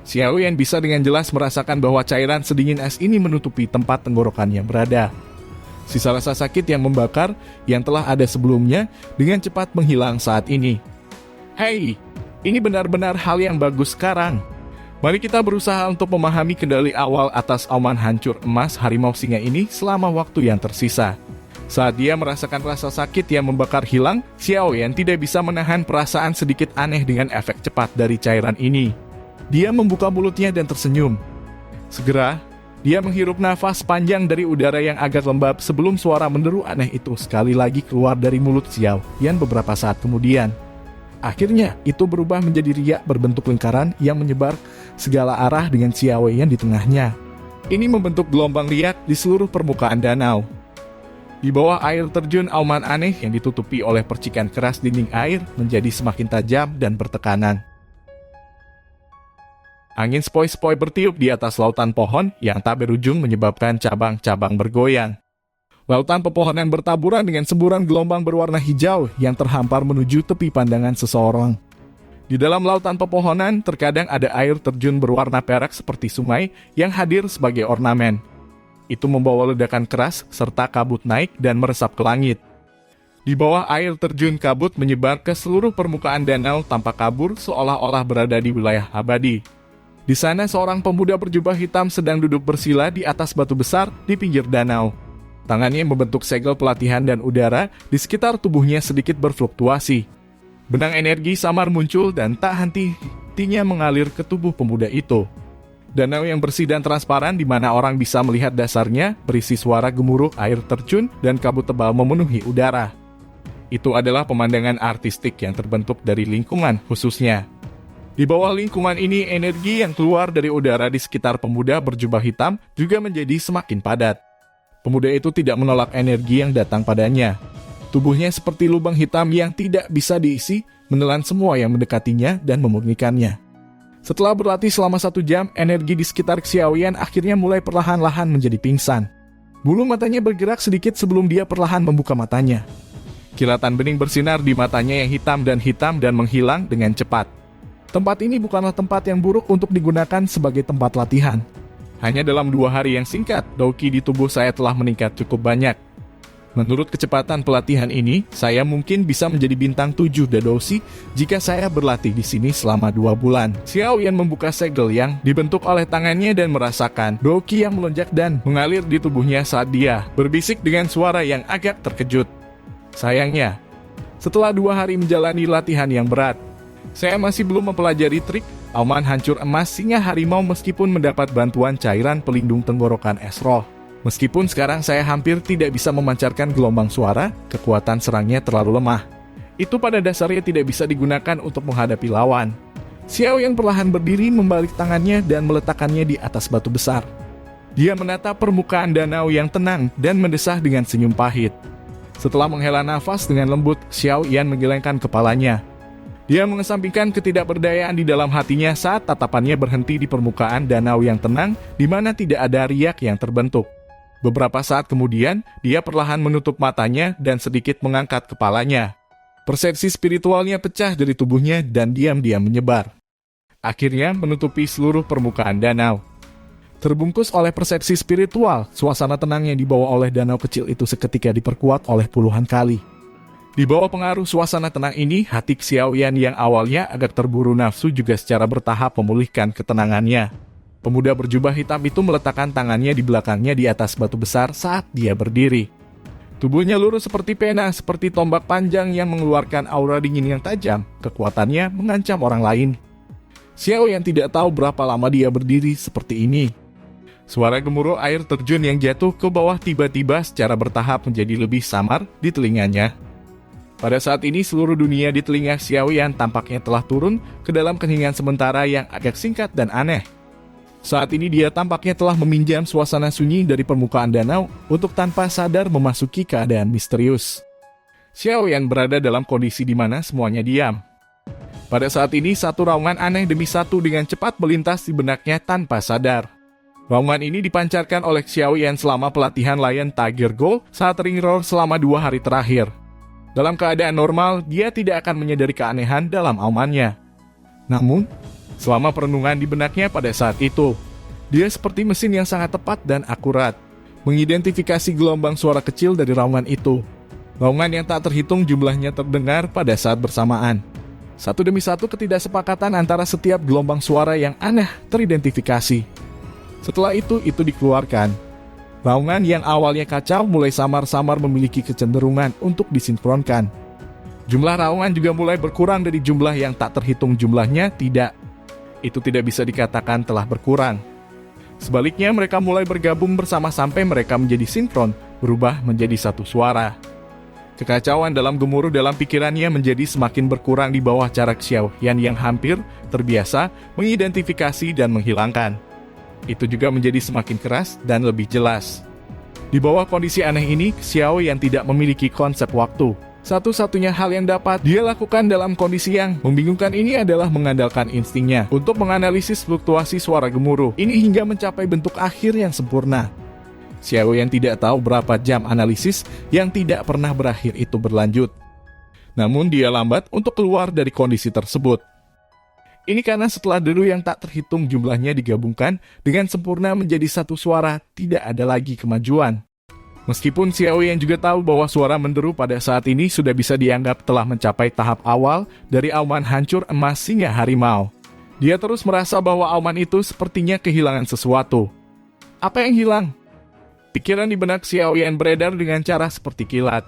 Xiaoyan bisa dengan jelas merasakan bahwa cairan sedingin es ini menutupi tempat tenggorokannya berada. Sisa rasa sakit yang membakar yang telah ada sebelumnya dengan cepat menghilang saat ini. Hei, ini benar-benar hal yang bagus sekarang. Mari kita berusaha untuk memahami kendali awal atas auman hancur emas harimau singa ini selama waktu yang tersisa. Saat dia merasakan rasa sakit yang membakar hilang, Xiaoyan tidak bisa menahan perasaan sedikit aneh dengan efek cepat dari cairan ini. Dia membuka mulutnya dan tersenyum. Segera, dia menghirup nafas panjang dari udara yang agak lembab sebelum suara menderu aneh itu sekali lagi keluar dari mulut Xiaoyan beberapa saat kemudian. Akhirnya, itu berubah menjadi riak berbentuk lingkaran yang menyebar segala arah dengan Xiaoyan di tengahnya. Ini membentuk gelombang riak di seluruh permukaan danau. Di bawah air terjun, auman aneh yang ditutupi oleh percikan keras dinding air menjadi semakin tajam dan bertekanan. Angin sepoi-sepoi bertiup di atas lautan pohon yang tak berujung menyebabkan cabang-cabang bergoyang. Lautan pepohonan bertaburan dengan semburan gelombang berwarna hijau yang terhampar menuju tepi pandangan seseorang. Di dalam lautan pepohonan, terkadang ada air terjun berwarna perak seperti sungai yang hadir sebagai ornamen. Itu membawa ledakan keras serta kabut naik dan meresap ke langit. Di bawah air terjun, kabut menyebar ke seluruh permukaan danau tanpa kabur seolah-olah berada di wilayah abadi. Di sana seorang pemuda berjubah hitam sedang duduk bersila di atas batu besar di pinggir danau. Tangannya membentuk segel pelatihan dan udara di sekitar tubuhnya sedikit berfluktuasi. Benang energi samar muncul dan tak henti-hentinya mengalir ke tubuh pemuda itu. Danau yang bersih dan transparan di mana orang bisa melihat dasarnya berisi suara gemuruh air terjun dan kabut tebal memenuhi udara. Itu adalah pemandangan artistik yang terbentuk dari lingkungan khususnya. Di bawah lingkungan ini, energi yang keluar dari udara di sekitar pemuda berjubah hitam juga menjadi semakin padat. Pemuda itu tidak menolak energi yang datang padanya. Tubuhnya seperti lubang hitam yang tidak bisa diisi, menelan semua yang mendekatinya dan memurnikannya. Setelah berlatih selama 1 jam, energi di sekitar Xiaoyan akhirnya mulai perlahan-lahan menjadi pingsan. Bulu matanya bergerak sedikit sebelum dia perlahan membuka matanya. Kilatan bening bersinar di matanya yang hitam dan menghilang dengan cepat. Tempat ini bukanlah tempat yang buruk untuk digunakan sebagai tempat latihan. Hanya dalam 2 hari yang singkat, Doki di tubuh saya telah meningkat cukup banyak. Menurut kecepatan pelatihan ini, saya mungkin bisa menjadi bintang 7 Dadoshi jika saya berlatih di sini selama 2 bulan. Xiaoyan membuka segel yang dibentuk oleh tangannya dan merasakan Doki yang melonjak dan mengalir di tubuhnya saat dia berbisik dengan suara yang agak terkejut. Sayangnya, setelah 2 hari menjalani latihan yang berat, saya masih belum mempelajari trik auman hancur emas singa harimau meskipun mendapat bantuan cairan pelindung tenggorokan Esroh. Meskipun sekarang saya hampir tidak bisa memancarkan gelombang suara, kekuatan serangnya terlalu lemah. Itu pada dasarnya tidak bisa digunakan untuk menghadapi lawan. Xiaoyan perlahan berdiri membalik tangannya dan meletakkannya di atas batu besar. Dia menatap permukaan danau yang tenang dan mendesah dengan senyum pahit. Setelah menghela nafas dengan lembut, Xiaoyan menggelengkan kepalanya. Dia mengesampingkan ketidakberdayaan di dalam hatinya saat tatapannya berhenti di permukaan danau yang tenang di mana tidak ada riak yang terbentuk. Beberapa saat kemudian, dia perlahan menutup matanya dan sedikit mengangkat kepalanya. Persepsi spiritualnya pecah dari tubuhnya dan diam-diam menyebar. Akhirnya menutupi seluruh permukaan danau. Terbungkus oleh persepsi spiritual, suasana tenang yang dibawa oleh danau kecil itu seketika diperkuat oleh puluhan kali. Di bawah pengaruh suasana tenang ini, hati Xiaoyan yang awalnya agak terburu nafsu juga secara bertahap memulihkan ketenangannya. Pemuda berjubah hitam itu meletakkan tangannya di belakangnya di atas batu besar saat dia berdiri. Tubuhnya lurus seperti pena, seperti tombak panjang yang mengeluarkan aura dingin yang tajam. Kekuatannya mengancam orang lain. Xiaoyan tidak tahu berapa lama dia berdiri seperti ini. Suara gemuruh air terjun yang jatuh ke bawah tiba-tiba secara bertahap menjadi lebih samar di telinganya. Pada saat ini seluruh dunia di telinga Xiaoyan tampaknya telah turun ke dalam keheningan sementara yang agak singkat dan aneh. Saat ini dia tampaknya telah meminjam suasana sunyi dari permukaan danau untuk tanpa sadar memasuki keadaan misterius. Xiaoyan berada dalam kondisi di mana semuanya diam. Pada saat ini satu raungan aneh demi satu dengan cepat melintas di benaknya tanpa sadar. Raungan ini dipancarkan oleh Xiaoyan selama pelatihan Lion Tiger Gold saat ring roar selama 2 hari terakhir. Dalam keadaan normal, dia tidak akan menyadari keanehan dalam aumannya. Namun, selama perenungan di benaknya pada saat itu, dia seperti mesin yang sangat tepat dan akurat. mengidentifikasi gelombang suara kecil dari raungan itu. Raungan yang tak terhitung jumlahnya terdengar pada saat bersamaan. Satu demi satu ketidaksepakatan antara setiap gelombang suara yang aneh teridentifikasi. Setelah itu dikeluarkan. Raungan yang awalnya kacau mulai samar-samar memiliki kecenderungan untuk disinkronkan. Jumlah raungan juga mulai berkurang dari jumlah yang tak terhitung jumlahnya tidak. Itu tidak bisa dikatakan telah berkurang. Sebaliknya mereka mulai bergabung bersama sampai mereka menjadi sinkron, berubah menjadi satu suara. Kekacauan dalam gemuruh dalam pikirannya menjadi semakin berkurang di bawah cara Xiaoyan yang hampir terbiasa mengidentifikasi dan menghilangkan. Itu juga menjadi semakin keras dan lebih jelas. Di bawah kondisi aneh ini, Xiaoyan tidak memiliki konsep waktu. Satu-satunya hal yang dapat dia lakukan dalam kondisi yang membingungkan ini adalah mengandalkan instingnya untuk menganalisis fluktuasi suara gemuruh ini hingga mencapai bentuk akhir yang sempurna. Xiaoyan tidak tahu berapa jam analisis yang tidak pernah berakhir itu berlanjut. Namun dia lambat untuk keluar dari kondisi tersebut. Ini karena setelah deru yang tak terhitung jumlahnya digabungkan dengan sempurna menjadi satu suara, tidak ada lagi kemajuan. Meskipun Xiaoyan juga tahu bahwa suara menderu pada saat ini sudah bisa dianggap telah mencapai tahap awal dari auman hancur emas singa harimau. Dia terus merasa bahwa auman itu sepertinya kehilangan sesuatu. Apa yang hilang? Pikiran di benak Xiaoyan beredar dengan cara seperti kilat.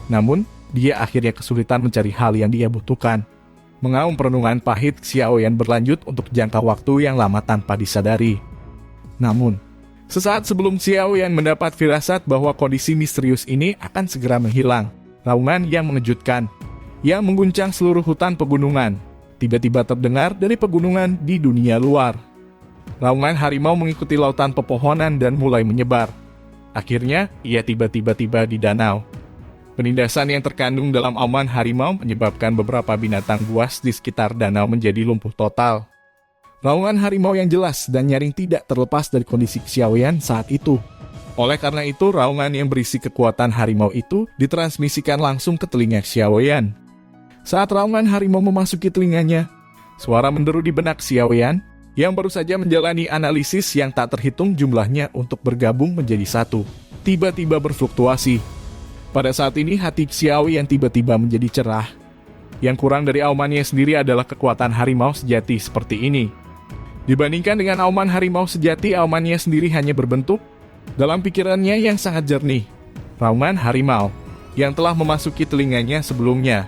Namun, dia akhirnya kesulitan mencari hal yang dia butuhkan. Mengaum perenungan pahit, Xiaoyan berlanjut untuk jangka waktu yang lama tanpa disadari. Namun, sesaat sebelum Xiaoyan mendapat firasat bahwa kondisi misterius ini akan segera menghilang, raungan yang mengejutkan, yang mengguncang seluruh hutan pegunungan, tiba-tiba terdengar dari pegunungan di dunia luar. Raungan harimau mengikuti lautan pepohonan dan mulai menyebar. Akhirnya, ia tiba-tiba tiba di danau. Penindasan yang terkandung dalam auman harimau menyebabkan beberapa binatang buas di sekitar danau menjadi lumpuh total. Raungan harimau yang jelas dan nyaring tidak terlepas dari kondisi Xiaoyan saat itu. Oleh karena itu, raungan yang berisi kekuatan harimau itu ditransmisikan langsung ke telinga Xiaoyan. Saat raungan harimau memasuki telinganya, suara menderu di benak Xiaoyan yang baru saja menjalani analisis yang tak terhitung jumlahnya untuk bergabung menjadi satu, tiba-tiba berfluktuasi. Pada saat ini, hati Xiaoyan tiba-tiba menjadi cerah. Yang kurang dari aumannya sendiri adalah kekuatan harimau sejati seperti ini. Dibandingkan dengan auman harimau sejati, aumannya sendiri hanya berbentuk dalam pikirannya yang sangat jernih. Raungan harimau yang telah memasuki telinganya sebelumnya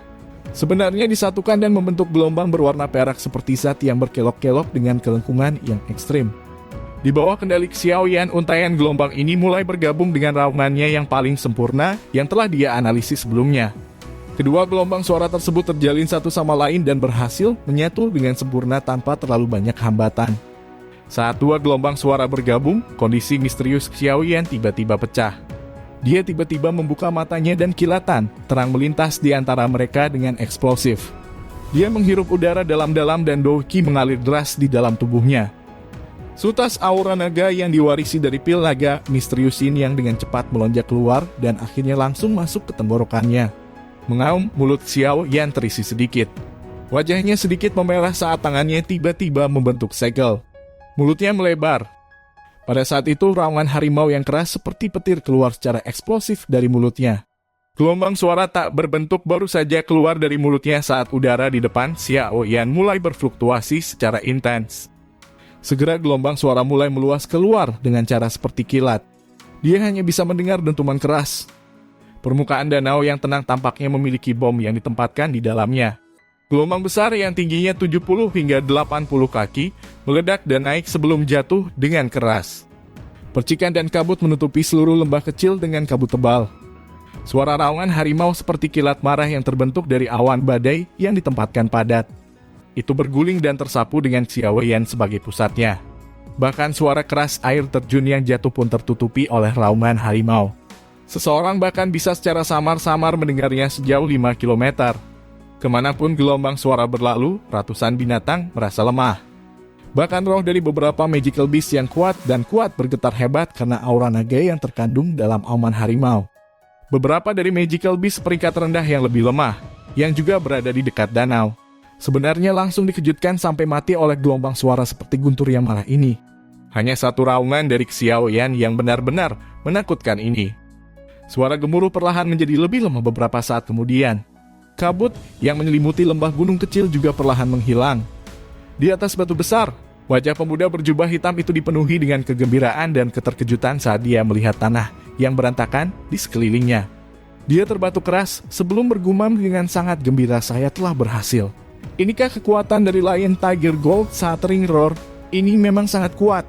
sebenarnya disatukan dan membentuk gelombang berwarna perak seperti zat yang berkelok-kelok dengan kelengkungan yang ekstrim. Di bawah kendali Xiaoyan, untaian gelombang ini mulai bergabung dengan raungannya yang paling sempurna yang telah dia analisis sebelumnya. Kedua gelombang suara tersebut terjalin satu sama lain dan berhasil menyatu dengan sempurna tanpa terlalu banyak hambatan. Saat dua gelombang suara bergabung, kondisi misterius Xiaoyan tiba-tiba pecah. Dia tiba-tiba membuka matanya dan kilatan terang melintas di antara mereka dengan eksplosif. Dia menghirup udara dalam-dalam dan bau qi mengalir deras di dalam tubuhnya. Sutas aura naga yang diwarisi dari pil naga misterius ini yang dengan cepat melonjak keluar dan akhirnya langsung masuk ke tenggorokannya. Mengaum, mulut Xiaoyan terisi sedikit. Wajahnya sedikit memerah saat tangannya tiba-tiba membentuk segel. Mulutnya melebar. Pada saat itu, raungan harimau yang keras seperti petir keluar secara eksplosif dari mulutnya. Gelombang suara tak berbentuk baru saja keluar dari mulutnya saat udara di depan Xiaoyan mulai berfluktuasi secara intens. Segera gelombang suara mulai meluas keluar dengan cara seperti kilat. Dia hanya bisa mendengar dentuman keras. Permukaan danau yang tenang tampaknya memiliki bom yang ditempatkan di dalamnya. Gelombang besar yang tingginya 70 hingga 80 kaki meledak dan naik sebelum jatuh dengan keras. Percikan dan kabut menutupi seluruh lembah kecil dengan kabut tebal. Suara raungan harimau seperti kilat marah yang terbentuk dari awan badai yang ditempatkan padat. Itu berguling dan tersapu dengan Xiaoyan sebagai pusatnya. Bahkan suara keras air terjun yang jatuh pun tertutupi oleh raungan harimau. Seseorang bahkan bisa secara samar-samar mendengarnya sejauh 5 km. Kemanapun gelombang suara berlalu, ratusan binatang merasa lemah. Bahkan roh dari beberapa magical beast yang kuat bergetar hebat karena aura naga yang terkandung dalam auman harimau. Beberapa dari magical beast peringkat rendah yang lebih lemah, yang juga berada di dekat danau, sebenarnya langsung dikejutkan sampai mati oleh gelombang suara seperti guntur yang marah ini. Hanya satu raungan dari Xiaoyan yang benar-benar menakutkan ini. Suara gemuruh perlahan menjadi lebih lemah beberapa saat kemudian. Kabut yang menyelimuti lembah gunung kecil juga perlahan menghilang. Di atas batu besar, wajah pemuda berjubah hitam itu dipenuhi dengan kegembiraan dan keterkejutan saat dia melihat tanah yang berantakan di sekelilingnya. Dia terbatuk keras sebelum bergumam dengan sangat gembira, "Saya telah berhasil. Inikah kekuatan dari Lion Tiger Gold saat Ring Roar? Ini memang sangat kuat.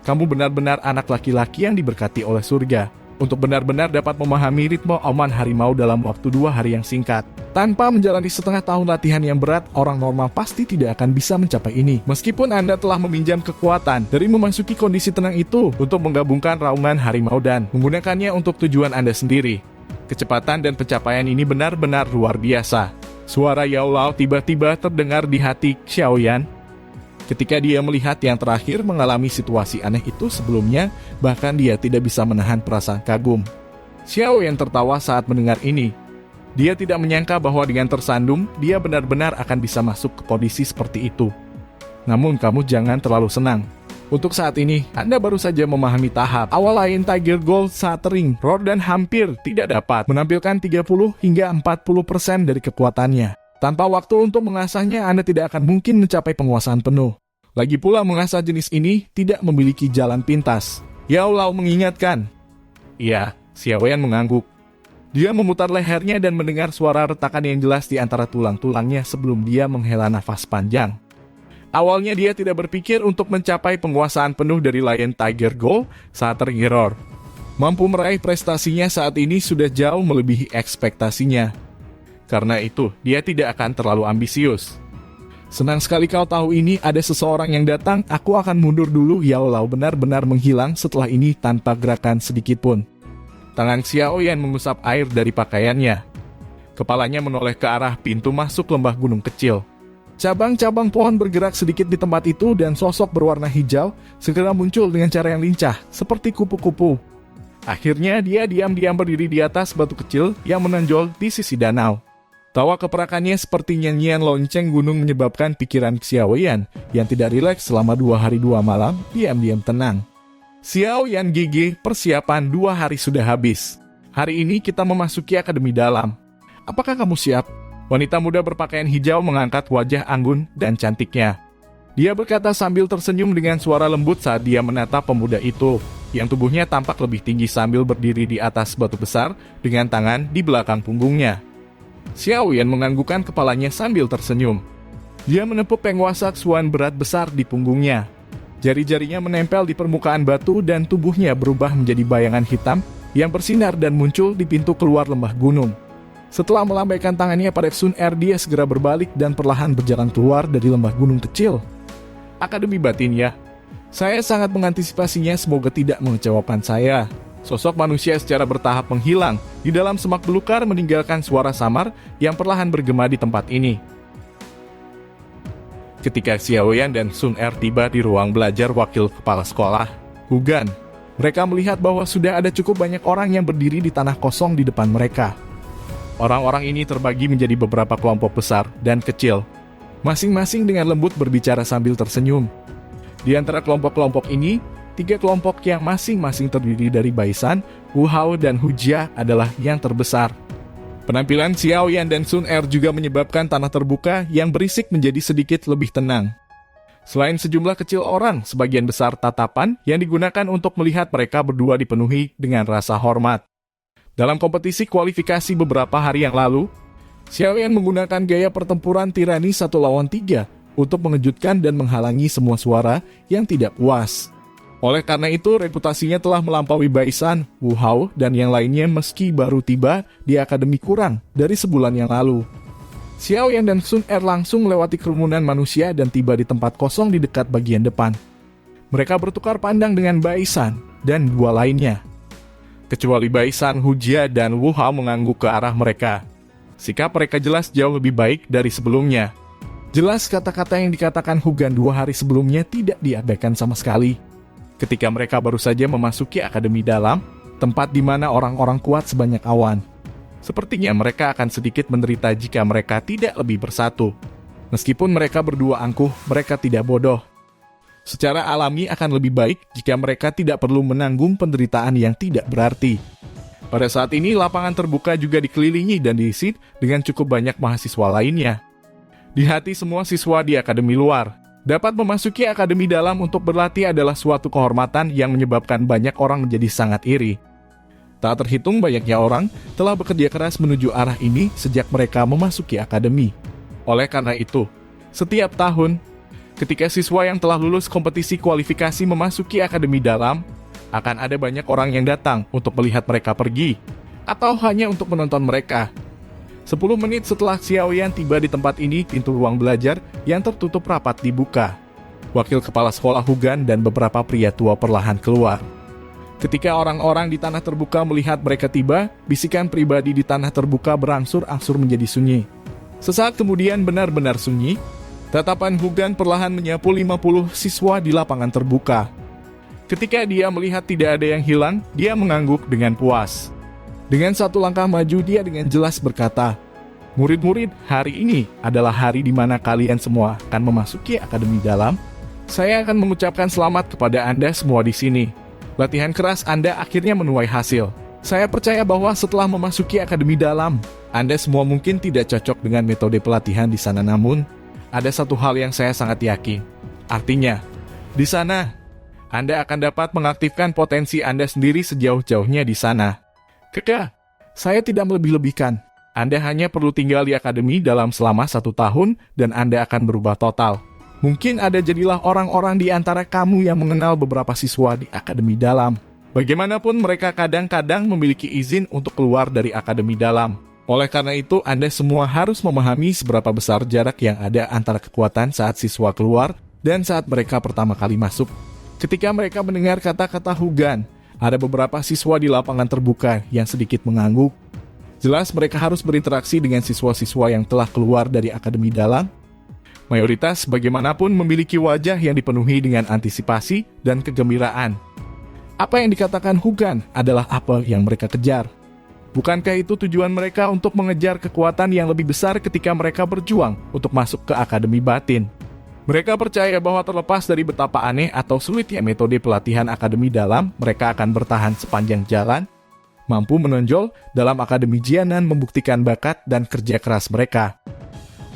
Kamu benar-benar anak laki-laki yang diberkati oleh surga untuk benar-benar dapat memahami ritme auman harimau dalam waktu 2 hari yang singkat. Tanpa menjalani setengah tahun latihan yang berat, orang normal pasti tidak akan bisa mencapai ini. Meskipun Anda telah meminjam kekuatan dari memasuki kondisi tenang itu untuk menggabungkan raungan harimau dan menggunakannya untuk tujuan Anda sendiri. Kecepatan dan pencapaian ini benar-benar luar biasa." Suara Yao Lao tiba-tiba terdengar di hati Xiaoyan. Ketika dia melihat yang terakhir mengalami situasi aneh itu sebelumnya, bahkan dia tidak bisa menahan perasaan kagum. Xiaoyan tertawa saat mendengar ini. Dia tidak menyangka bahwa dengan tersandung, dia benar-benar akan bisa masuk ke kondisi seperti itu. Namun kamu jangan terlalu senang. Untuk saat ini, Anda baru saja memahami tahap awal Lion Tiger Gold saat Ring Roar dan hampir tidak dapat menampilkan 30 hingga 40% dari kekuatannya. Tanpa waktu untuk mengasahnya, Anda tidak akan mungkin mencapai penguasaan penuh. Lagi pula mengasah jenis ini tidak memiliki jalan pintas. Yao Lao mengingatkan. Iya, Xiaoyan mengangguk. Dia memutar lehernya dan mendengar suara retakan yang jelas di antara tulang-tulangnya sebelum dia menghela nafas panjang. Awalnya dia tidak berpikir untuk mencapai penguasaan penuh dari Lion Tiger Gold saat Ring Roar. Mampu meraih prestasinya saat ini sudah jauh melebihi ekspektasinya. Karena itu, dia tidak akan terlalu ambisius. "Senang sekali kau tahu ini, ada seseorang yang datang, aku akan mundur dulu." Yao Lao benar-benar menghilang setelah ini tanpa gerakan sedikit pun. Tangan Xiaoyan mengusap air dari pakaiannya. Kepalanya menoleh ke arah pintu masuk lembah gunung kecil. Cabang-cabang pohon bergerak sedikit di tempat itu dan sosok berwarna hijau segera muncul dengan cara yang lincah, seperti kupu-kupu. Akhirnya dia diam-diam berdiri di atas batu kecil yang menonjol di sisi danau. Tawa keperakannya seperti nyanyian lonceng gunung menyebabkan pikiran Xiaoyan yang tidak rileks selama 2 hari 2 malam diam-diam tenang. Xiaoyan gigih, persiapan 2 hari sudah habis. Hari ini kita memasuki akademi dalam. Apakah kamu siap? Wanita muda berpakaian hijau mengangkat wajah anggun dan cantiknya. Dia berkata sambil tersenyum dengan suara lembut saat dia menatap pemuda itu, yang tubuhnya tampak lebih tinggi sambil berdiri di atas batu besar dengan tangan di belakang punggungnya. Xiaoyan menganggukkan kepalanya sambil tersenyum. Dia menepuk penguasa Xuan berat besar di punggungnya. Jari-jarinya menempel di permukaan batu dan tubuhnya berubah menjadi bayangan hitam yang bersinar dan muncul di pintu keluar lembah gunung. Setelah melambaikan tangannya pada Sun Er, dia segera berbalik dan perlahan berjalan keluar dari lembah gunung kecil. Akademi batin ya. Saya sangat mengantisipasinya, semoga tidak mengecewakan saya. Sosok manusia secara bertahap menghilang di dalam semak belukar meninggalkan suara samar yang perlahan bergema di tempat ini. Ketika Xiaoyan dan Sun Er tiba di ruang belajar wakil kepala sekolah, Hugan, mereka melihat bahwa sudah ada cukup banyak orang yang berdiri di tanah kosong di depan mereka. Orang-orang ini terbagi menjadi beberapa kelompok besar dan kecil. Masing-masing dengan lembut berbicara sambil tersenyum. Di antara kelompok-kelompok ini, 3 kelompok yang masing-masing terdiri dari Baisan, Wu Hao, dan Hujia adalah yang terbesar. Penampilan Xiaoyan dan Sun Er juga menyebabkan tanah terbuka yang berisik menjadi sedikit lebih tenang. Selain sejumlah kecil orang, sebagian besar tatapan yang digunakan untuk melihat mereka berdua dipenuhi dengan rasa hormat. Dalam kompetisi kualifikasi beberapa hari yang lalu, Xiaoyan menggunakan gaya pertempuran tirani 1 lawan 3 untuk mengejutkan dan menghalangi semua suara yang tidak puas. Oleh karena itu, reputasinya telah melampaui Baisan, Wu Hao, dan yang lainnya meski baru tiba di akademi kurang dari sebulan yang lalu. Xiaoyan dan Sun Er langsung melewati kerumunan manusia dan tiba di tempat kosong di dekat bagian depan. Mereka bertukar pandang dengan Baisan dan 2 lainnya. Kecuali Baisan, Hujia, dan Wu Hao mengangguk ke arah mereka. Sikap mereka jelas jauh lebih baik dari sebelumnya. Jelas kata-kata yang dikatakan Hugan 2 hari sebelumnya tidak diabaikan sama sekali. Ketika mereka baru saja memasuki akademi dalam, tempat di mana orang-orang kuat sebanyak awan. Sepertinya mereka akan sedikit menderita jika mereka tidak lebih bersatu. Meskipun mereka berdua angkuh, mereka tidak bodoh. Secara alami akan lebih baik jika mereka tidak perlu menanggung penderitaan yang tidak berarti. Pada saat ini, lapangan terbuka juga dikelilingi dan diisi dengan cukup banyak mahasiswa lainnya. Di hati semua siswa di akademi luar, dapat memasuki akademi dalam untuk berlatih adalah suatu kehormatan yang menyebabkan banyak orang menjadi sangat iri. Tak terhitung banyaknya orang telah bekerja keras menuju arah ini sejak mereka memasuki akademi. Oleh karena itu, setiap tahun, ketika siswa yang telah lulus kompetisi kualifikasi memasuki akademi dalam, akan ada banyak orang yang datang untuk melihat mereka pergi, atau hanya untuk menonton mereka. 10 menit setelah Xiaoyan tiba di tempat ini, pintu ruang belajar yang tertutup rapat dibuka. Wakil kepala sekolah Hugan dan beberapa pria tua perlahan keluar. Ketika orang-orang di tanah terbuka melihat mereka tiba, bisikan pribadi di tanah terbuka berangsur-angsur menjadi sunyi. Sesaat kemudian benar-benar sunyi, tatapan Hugan perlahan menyapu 50 siswa di lapangan terbuka. Ketika dia melihat tidak ada yang hilang, dia mengangguk dengan puas. Dengan satu langkah maju, dia dengan jelas berkata, "Murid-murid, hari ini adalah hari di mana kalian semua akan memasuki akademi dalam. Saya akan mengucapkan selamat kepada Anda semua di sini. Latihan keras Anda akhirnya menuai hasil. Saya percaya bahwa setelah memasuki akademi dalam, Anda semua mungkin tidak cocok dengan metode pelatihan di sana, namun ada satu hal yang saya sangat yakin. Artinya, di sana, Anda akan dapat mengaktifkan potensi Anda sendiri sejauh-jauhnya di sana. Kakak, saya tidak melebih-lebihkan. Anda hanya perlu tinggal di akademi dalam selama 1 tahun dan Anda akan berubah total. Mungkin Anda jadilah orang-orang di antara kamu yang mengenal beberapa siswa di akademi dalam. Bagaimanapun mereka kadang-kadang memiliki izin untuk keluar dari akademi dalam. Oleh karena itu, Anda semua harus memahami seberapa besar jarak yang ada antara kekuatan saat siswa keluar dan saat mereka pertama kali masuk. Ketika mereka mendengar kata-kata Hugan, ada beberapa siswa di lapangan terbuka yang sedikit mengangguk. Jelas mereka harus berinteraksi dengan siswa-siswa yang telah keluar dari akademi dalam. Mayoritas bagaimanapun memiliki wajah yang dipenuhi dengan antisipasi dan kegembiraan. Apa yang dikatakan Hugan adalah apa yang mereka kejar. Bukankah itu tujuan mereka untuk mengejar kekuatan yang lebih besar ketika mereka berjuang untuk masuk ke akademi batin? Mereka percaya bahwa terlepas dari betapa aneh atau sulitnya metode pelatihan akademi dalam, mereka akan bertahan sepanjang jalan, mampu menonjol dalam akademi Jianan membuktikan bakat dan kerja keras mereka.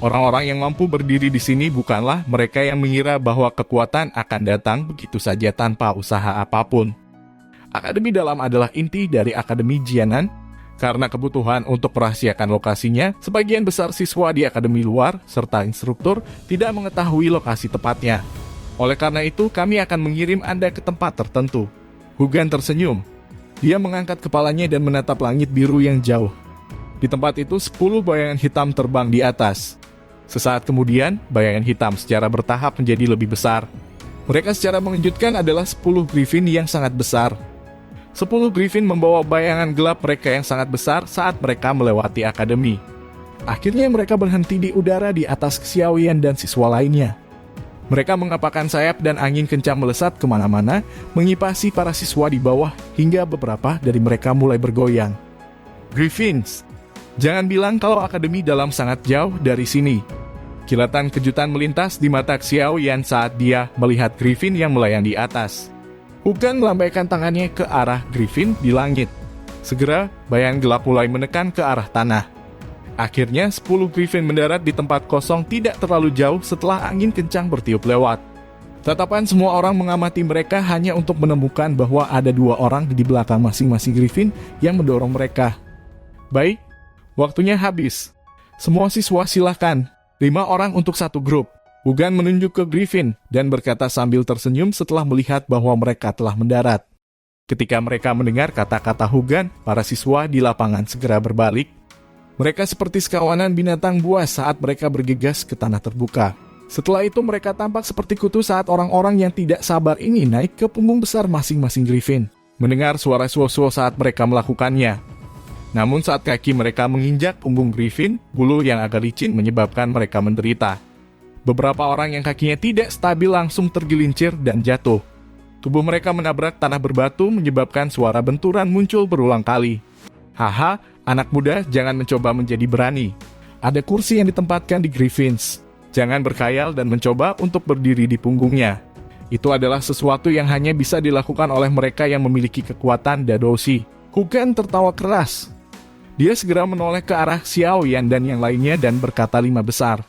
Orang-orang yang mampu berdiri di sini bukanlah mereka yang mengira bahwa kekuatan akan datang begitu saja tanpa usaha apapun. Akademi dalam adalah inti dari akademi Jianan. Karena kebutuhan untuk merahasiakan lokasinya, sebagian besar siswa di akademi luar serta instruktur tidak mengetahui lokasi tepatnya. Oleh karena itu, kami akan mengirim Anda ke tempat tertentu. Hugan tersenyum. Dia mengangkat kepalanya dan menatap langit biru yang jauh. Di tempat itu, 10 bayangan hitam terbang di atas. Sesaat kemudian, bayangan hitam secara bertahap menjadi lebih besar. Mereka secara mengejutkan adalah 10 griffin yang sangat besar. 10 griffin membawa bayangan gelap mereka yang sangat besar saat mereka melewati akademi. Akhirnya mereka berhenti di udara di atas Xiaoyan dan siswa lainnya. Mereka mengepakkan sayap dan angin kencang melesat kemana-mana, mengipasi para siswa di bawah hingga beberapa dari mereka mulai bergoyang. Griffins, jangan bilang kalau akademi dalam sangat jauh dari sini. Kilatan kejutan melintas di mata Xiaoyan saat dia melihat griffin yang melayang di atas. Hugan melambaikan tangannya ke arah griffin di langit. Segera, bayangan gelap mulai menekan ke arah tanah. Akhirnya, 10 griffin mendarat di tempat kosong tidak terlalu jauh setelah angin kencang bertiup lewat. Tatapan semua orang mengamati mereka hanya untuk menemukan bahwa ada 2 orang di belakang masing-masing griffin yang mendorong mereka. Baik, waktunya habis. Semua siswa silakan. 5 orang untuk 1 grup. Hugan menunjuk ke griffin dan berkata sambil tersenyum setelah melihat bahwa mereka telah mendarat. Ketika mereka mendengar kata-kata Hugan, para siswa di lapangan segera berbalik. Mereka seperti sekawanan binatang buas saat mereka bergegas ke tanah terbuka. Setelah itu mereka tampak seperti kutu saat orang-orang yang tidak sabar ini naik ke punggung besar masing-masing griffin. Mendengar suara suo-suo saat mereka melakukannya. Namun saat kaki mereka menginjak punggung griffin, bulu yang agak licin menyebabkan mereka menderita. Beberapa orang yang kakinya tidak stabil langsung tergelincir dan jatuh. Tubuh mereka menabrak tanah berbatu menyebabkan suara benturan muncul berulang kali. Haha, anak muda jangan mencoba menjadi berani. Ada kursi yang ditempatkan di Griffins. Jangan berkhayal dan mencoba untuk berdiri di punggungnya. Itu adalah sesuatu yang hanya bisa dilakukan oleh mereka yang memiliki kekuatan Dadoshi. Hugan tertawa keras. Dia segera menoleh ke arah Xiaoyan dan yang lainnya dan berkata 5 besar.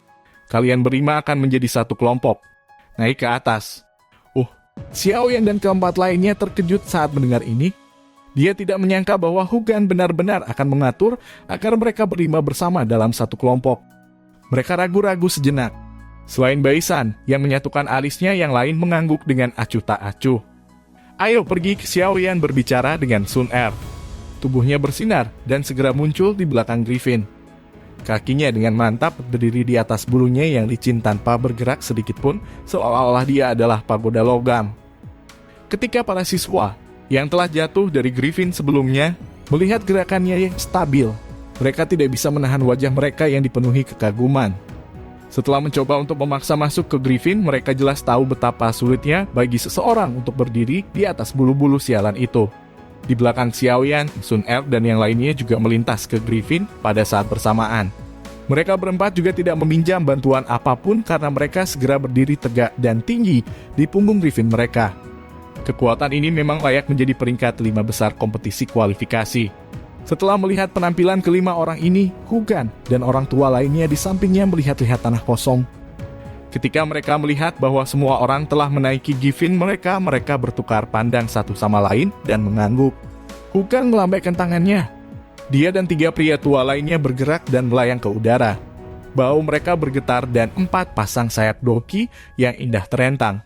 Kalian berlima akan menjadi satu kelompok. Naik ke atas. Xiaoyan dan keempat lainnya terkejut saat mendengar ini. Dia tidak menyangka bahwa Hugan benar-benar akan mengatur agar mereka berlima bersama dalam satu kelompok. Mereka ragu-ragu sejenak. Selain Baisan yang menyatukan alisnya, yang lain mengangguk dengan acuh tak acuh. Ayo pergi, ke Xiaoyan berbicara dengan Sun Er. Tubuhnya bersinar dan segera muncul di belakang Griffin. Kakinya dengan mantap berdiri di atas bulunya yang licin tanpa bergerak sedikit pun, seolah-olah dia adalah pagoda logam. Ketika para siswa yang telah jatuh dari Griffin sebelumnya melihat gerakannya yang stabil, mereka tidak bisa menahan wajah mereka yang dipenuhi kekaguman. Setelah mencoba untuk memaksa masuk ke Griffin, mereka jelas tahu betapa sulitnya bagi seseorang untuk berdiri di atas bulu-bulu sialan itu. Di belakang Xiaoyan, Sun Er dan yang lainnya juga melintas ke Griffin pada saat bersamaan. Mereka berempat juga tidak meminjam bantuan apapun karena mereka segera berdiri tegak dan tinggi di punggung Griffin mereka. Kekuatan ini memang layak menjadi peringkat 5 besar kompetisi kualifikasi. Setelah melihat penampilan kelima orang ini, Hugan dan orang tua lainnya di sampingnya melihat-lihat tanah kosong. Ketika mereka melihat bahwa semua orang telah menaiki Griffin mereka bertukar pandang satu sama lain dan mengangguk. Hugan melambaikan tangannya. Dia dan 3 pria tua lainnya bergerak dan melayang ke udara. Bau mereka bergetar dan 4 pasang sayap doki yang indah terentang.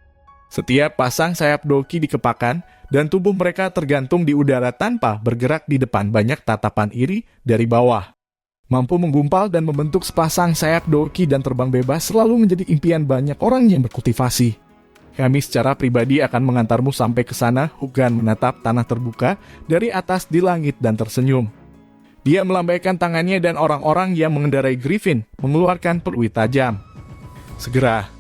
Setiap pasang sayap doki dikepakan dan tubuh mereka tergantung di udara tanpa bergerak di depan banyak tatapan iri dari bawah. Mampu menggumpal dan membentuk sepasang sayap doki dan terbang bebas selalu menjadi impian banyak orang yang berkultivasi. Kami secara pribadi akan mengantarmu sampai ke sana. Hugan menatap tanah terbuka dari atas di langit dan tersenyum. Dia melambaikan tangannya dan orang-orang yang mengendarai Griffin mengeluarkan peluit tajam. Segera,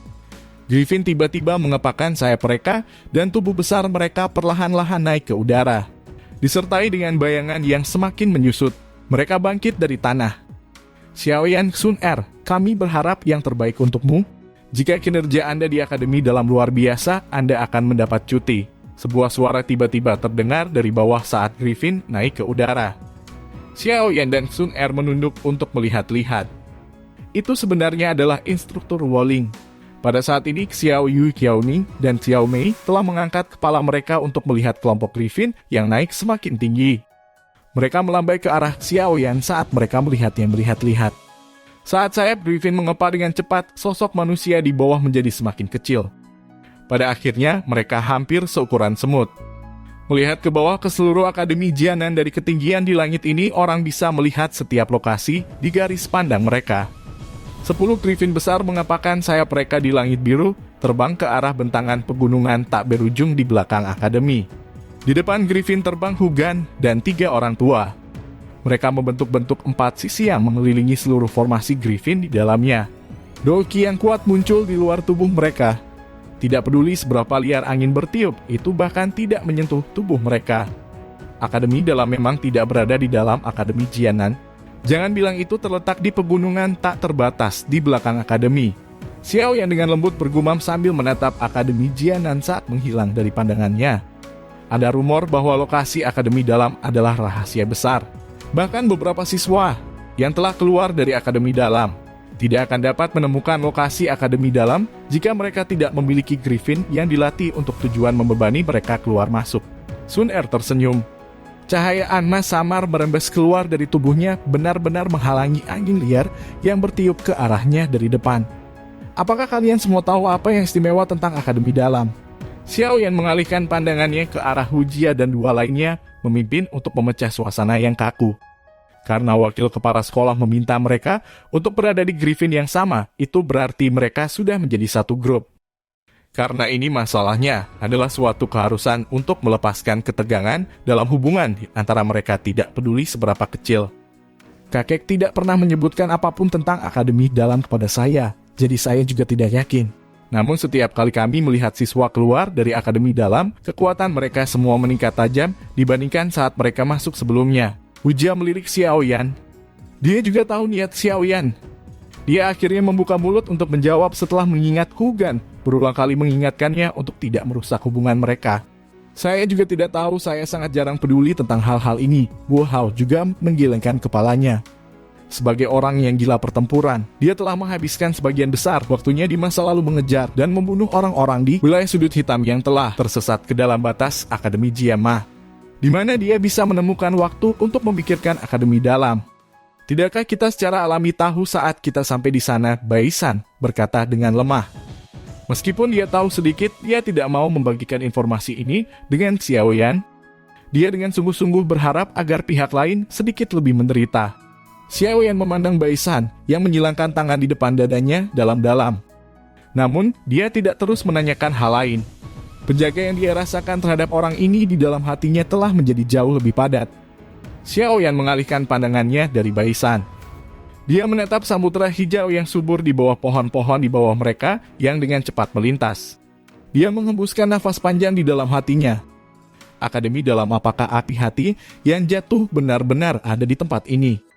Griffin tiba-tiba mengepakkan sayap mereka dan tubuh besar mereka perlahan-lahan naik ke udara. Disertai dengan bayangan yang semakin menyusut, mereka bangkit dari tanah. Xiaoyan, Sun Er, kami berharap yang terbaik untukmu. Jika kinerja Anda di Akademi Dalam luar biasa, Anda akan mendapat cuti. Sebuah suara tiba-tiba terdengar dari bawah saat Griffin naik ke udara. Xiaoyan dan Sun Er menunduk untuk melihat-lihat. Itu sebenarnya adalah instruktur Wolling. Pada saat ini, Xiao Yu Qiaoning dan Xiao Mei telah mengangkat kepala mereka untuk melihat kelompok Griffin yang naik semakin tinggi. Mereka melambai ke arah Xiaoyan saat mereka melihat-lihat. Saat sayap Griffin mengepa dengan cepat, sosok manusia di bawah menjadi semakin kecil. Pada akhirnya, mereka hampir seukuran semut. Melihat ke bawah ke seluruh Akademi Jianan dari ketinggian di langit ini, orang bisa melihat setiap lokasi di garis pandang mereka. 10 Griffin besar mengepakkan sayap mereka di langit biru, terbang ke arah bentangan pegunungan tak berujung di belakang Akademi. Di depan Griffin terbang Hugan dan 3 orang tua. Mereka membentuk-bentuk 4 sisi yang mengelilingi seluruh formasi Griffin di dalamnya. Doki yang kuat muncul di luar tubuh mereka. Tidak peduli seberapa liar angin bertiup, itu bahkan tidak menyentuh tubuh mereka. Akademi Dalam memang tidak berada di dalam Akademi Jianan. Jangan bilang itu terletak di pegunungan tak terbatas di belakang Akademi. Xiao yang dengan lembut bergumam sambil menatap Akademi Jianan saat menghilang dari pandangannya. Ada rumor bahwa lokasi Akademi Dalam adalah rahasia besar. Bahkan beberapa siswa yang telah keluar dari Akademi Dalam tidak akan dapat menemukan lokasi Akademi Dalam jika mereka tidak memiliki Griffin yang dilatih untuk tujuan membebani mereka keluar masuk. Sun Er tersenyum. Cahaya emas samar merembes keluar dari tubuhnya, benar-benar menghalangi angin liar yang bertiup ke arahnya dari depan. Apakah kalian semua tahu apa yang istimewa tentang Akademi Dalam? Xiaoyan mengalihkan pandangannya ke arah Hujia dan 2 lainnya, memimpin untuk memecah suasana yang kaku. Karena wakil kepala sekolah meminta mereka untuk berada di Griffin yang sama, itu berarti mereka sudah menjadi satu grup. Karena ini masalahnya adalah suatu keharusan untuk melepaskan ketegangan dalam hubungan antara mereka, tidak peduli seberapa kecil. Kakek tidak pernah menyebutkan apapun tentang Akademi Dalam kepada saya, jadi saya juga tidak yakin. Namun setiap kali kami melihat siswa keluar dari Akademi Dalam, kekuatan mereka semua meningkat tajam dibandingkan saat mereka masuk sebelumnya. Hujia melirik Xiaoyan. Dia juga tahu niat Xiaoyan. Dia akhirnya membuka mulut untuk menjawab setelah mengingat Hugan berulang kali mengingatkannya untuk tidak merusak hubungan mereka. Saya juga tidak tahu, saya sangat jarang peduli tentang hal-hal ini. Wu Hao juga menggelengkan kepalanya. Sebagai orang yang gila pertempuran, dia telah menghabiskan sebagian besar waktunya di masa lalu mengejar dan membunuh orang-orang di wilayah sudut hitam yang telah tersesat ke dalam batas Akademi Jiama, di mana dia bisa menemukan waktu untuk memikirkan Akademi Dalam. Tidakkah kita secara alami tahu saat kita sampai di sana? Baisan berkata dengan lemah. Meskipun dia tahu sedikit, dia tidak mau membagikan informasi ini dengan Xiaoyan. Dia dengan sungguh-sungguh berharap agar pihak lain sedikit lebih menderita. Xiaoyan memandang Baisan yang menyilangkan tangan di depan dadanya dalam-dalam. Namun, dia tidak terus menanyakan hal lain. Penjaga yang dia rasakan terhadap orang ini di dalam hatinya telah menjadi jauh lebih padat. Xiaoyan mengalihkan pandangannya dari Baisan. Dia menatap samudera hijau yang subur di bawah pohon-pohon di bawah mereka yang dengan cepat melintas. Dia menghembuskan nafas panjang di dalam hatinya. Akademi Dalam, apakah hati-hati yang jatuh benar-benar ada di tempat ini?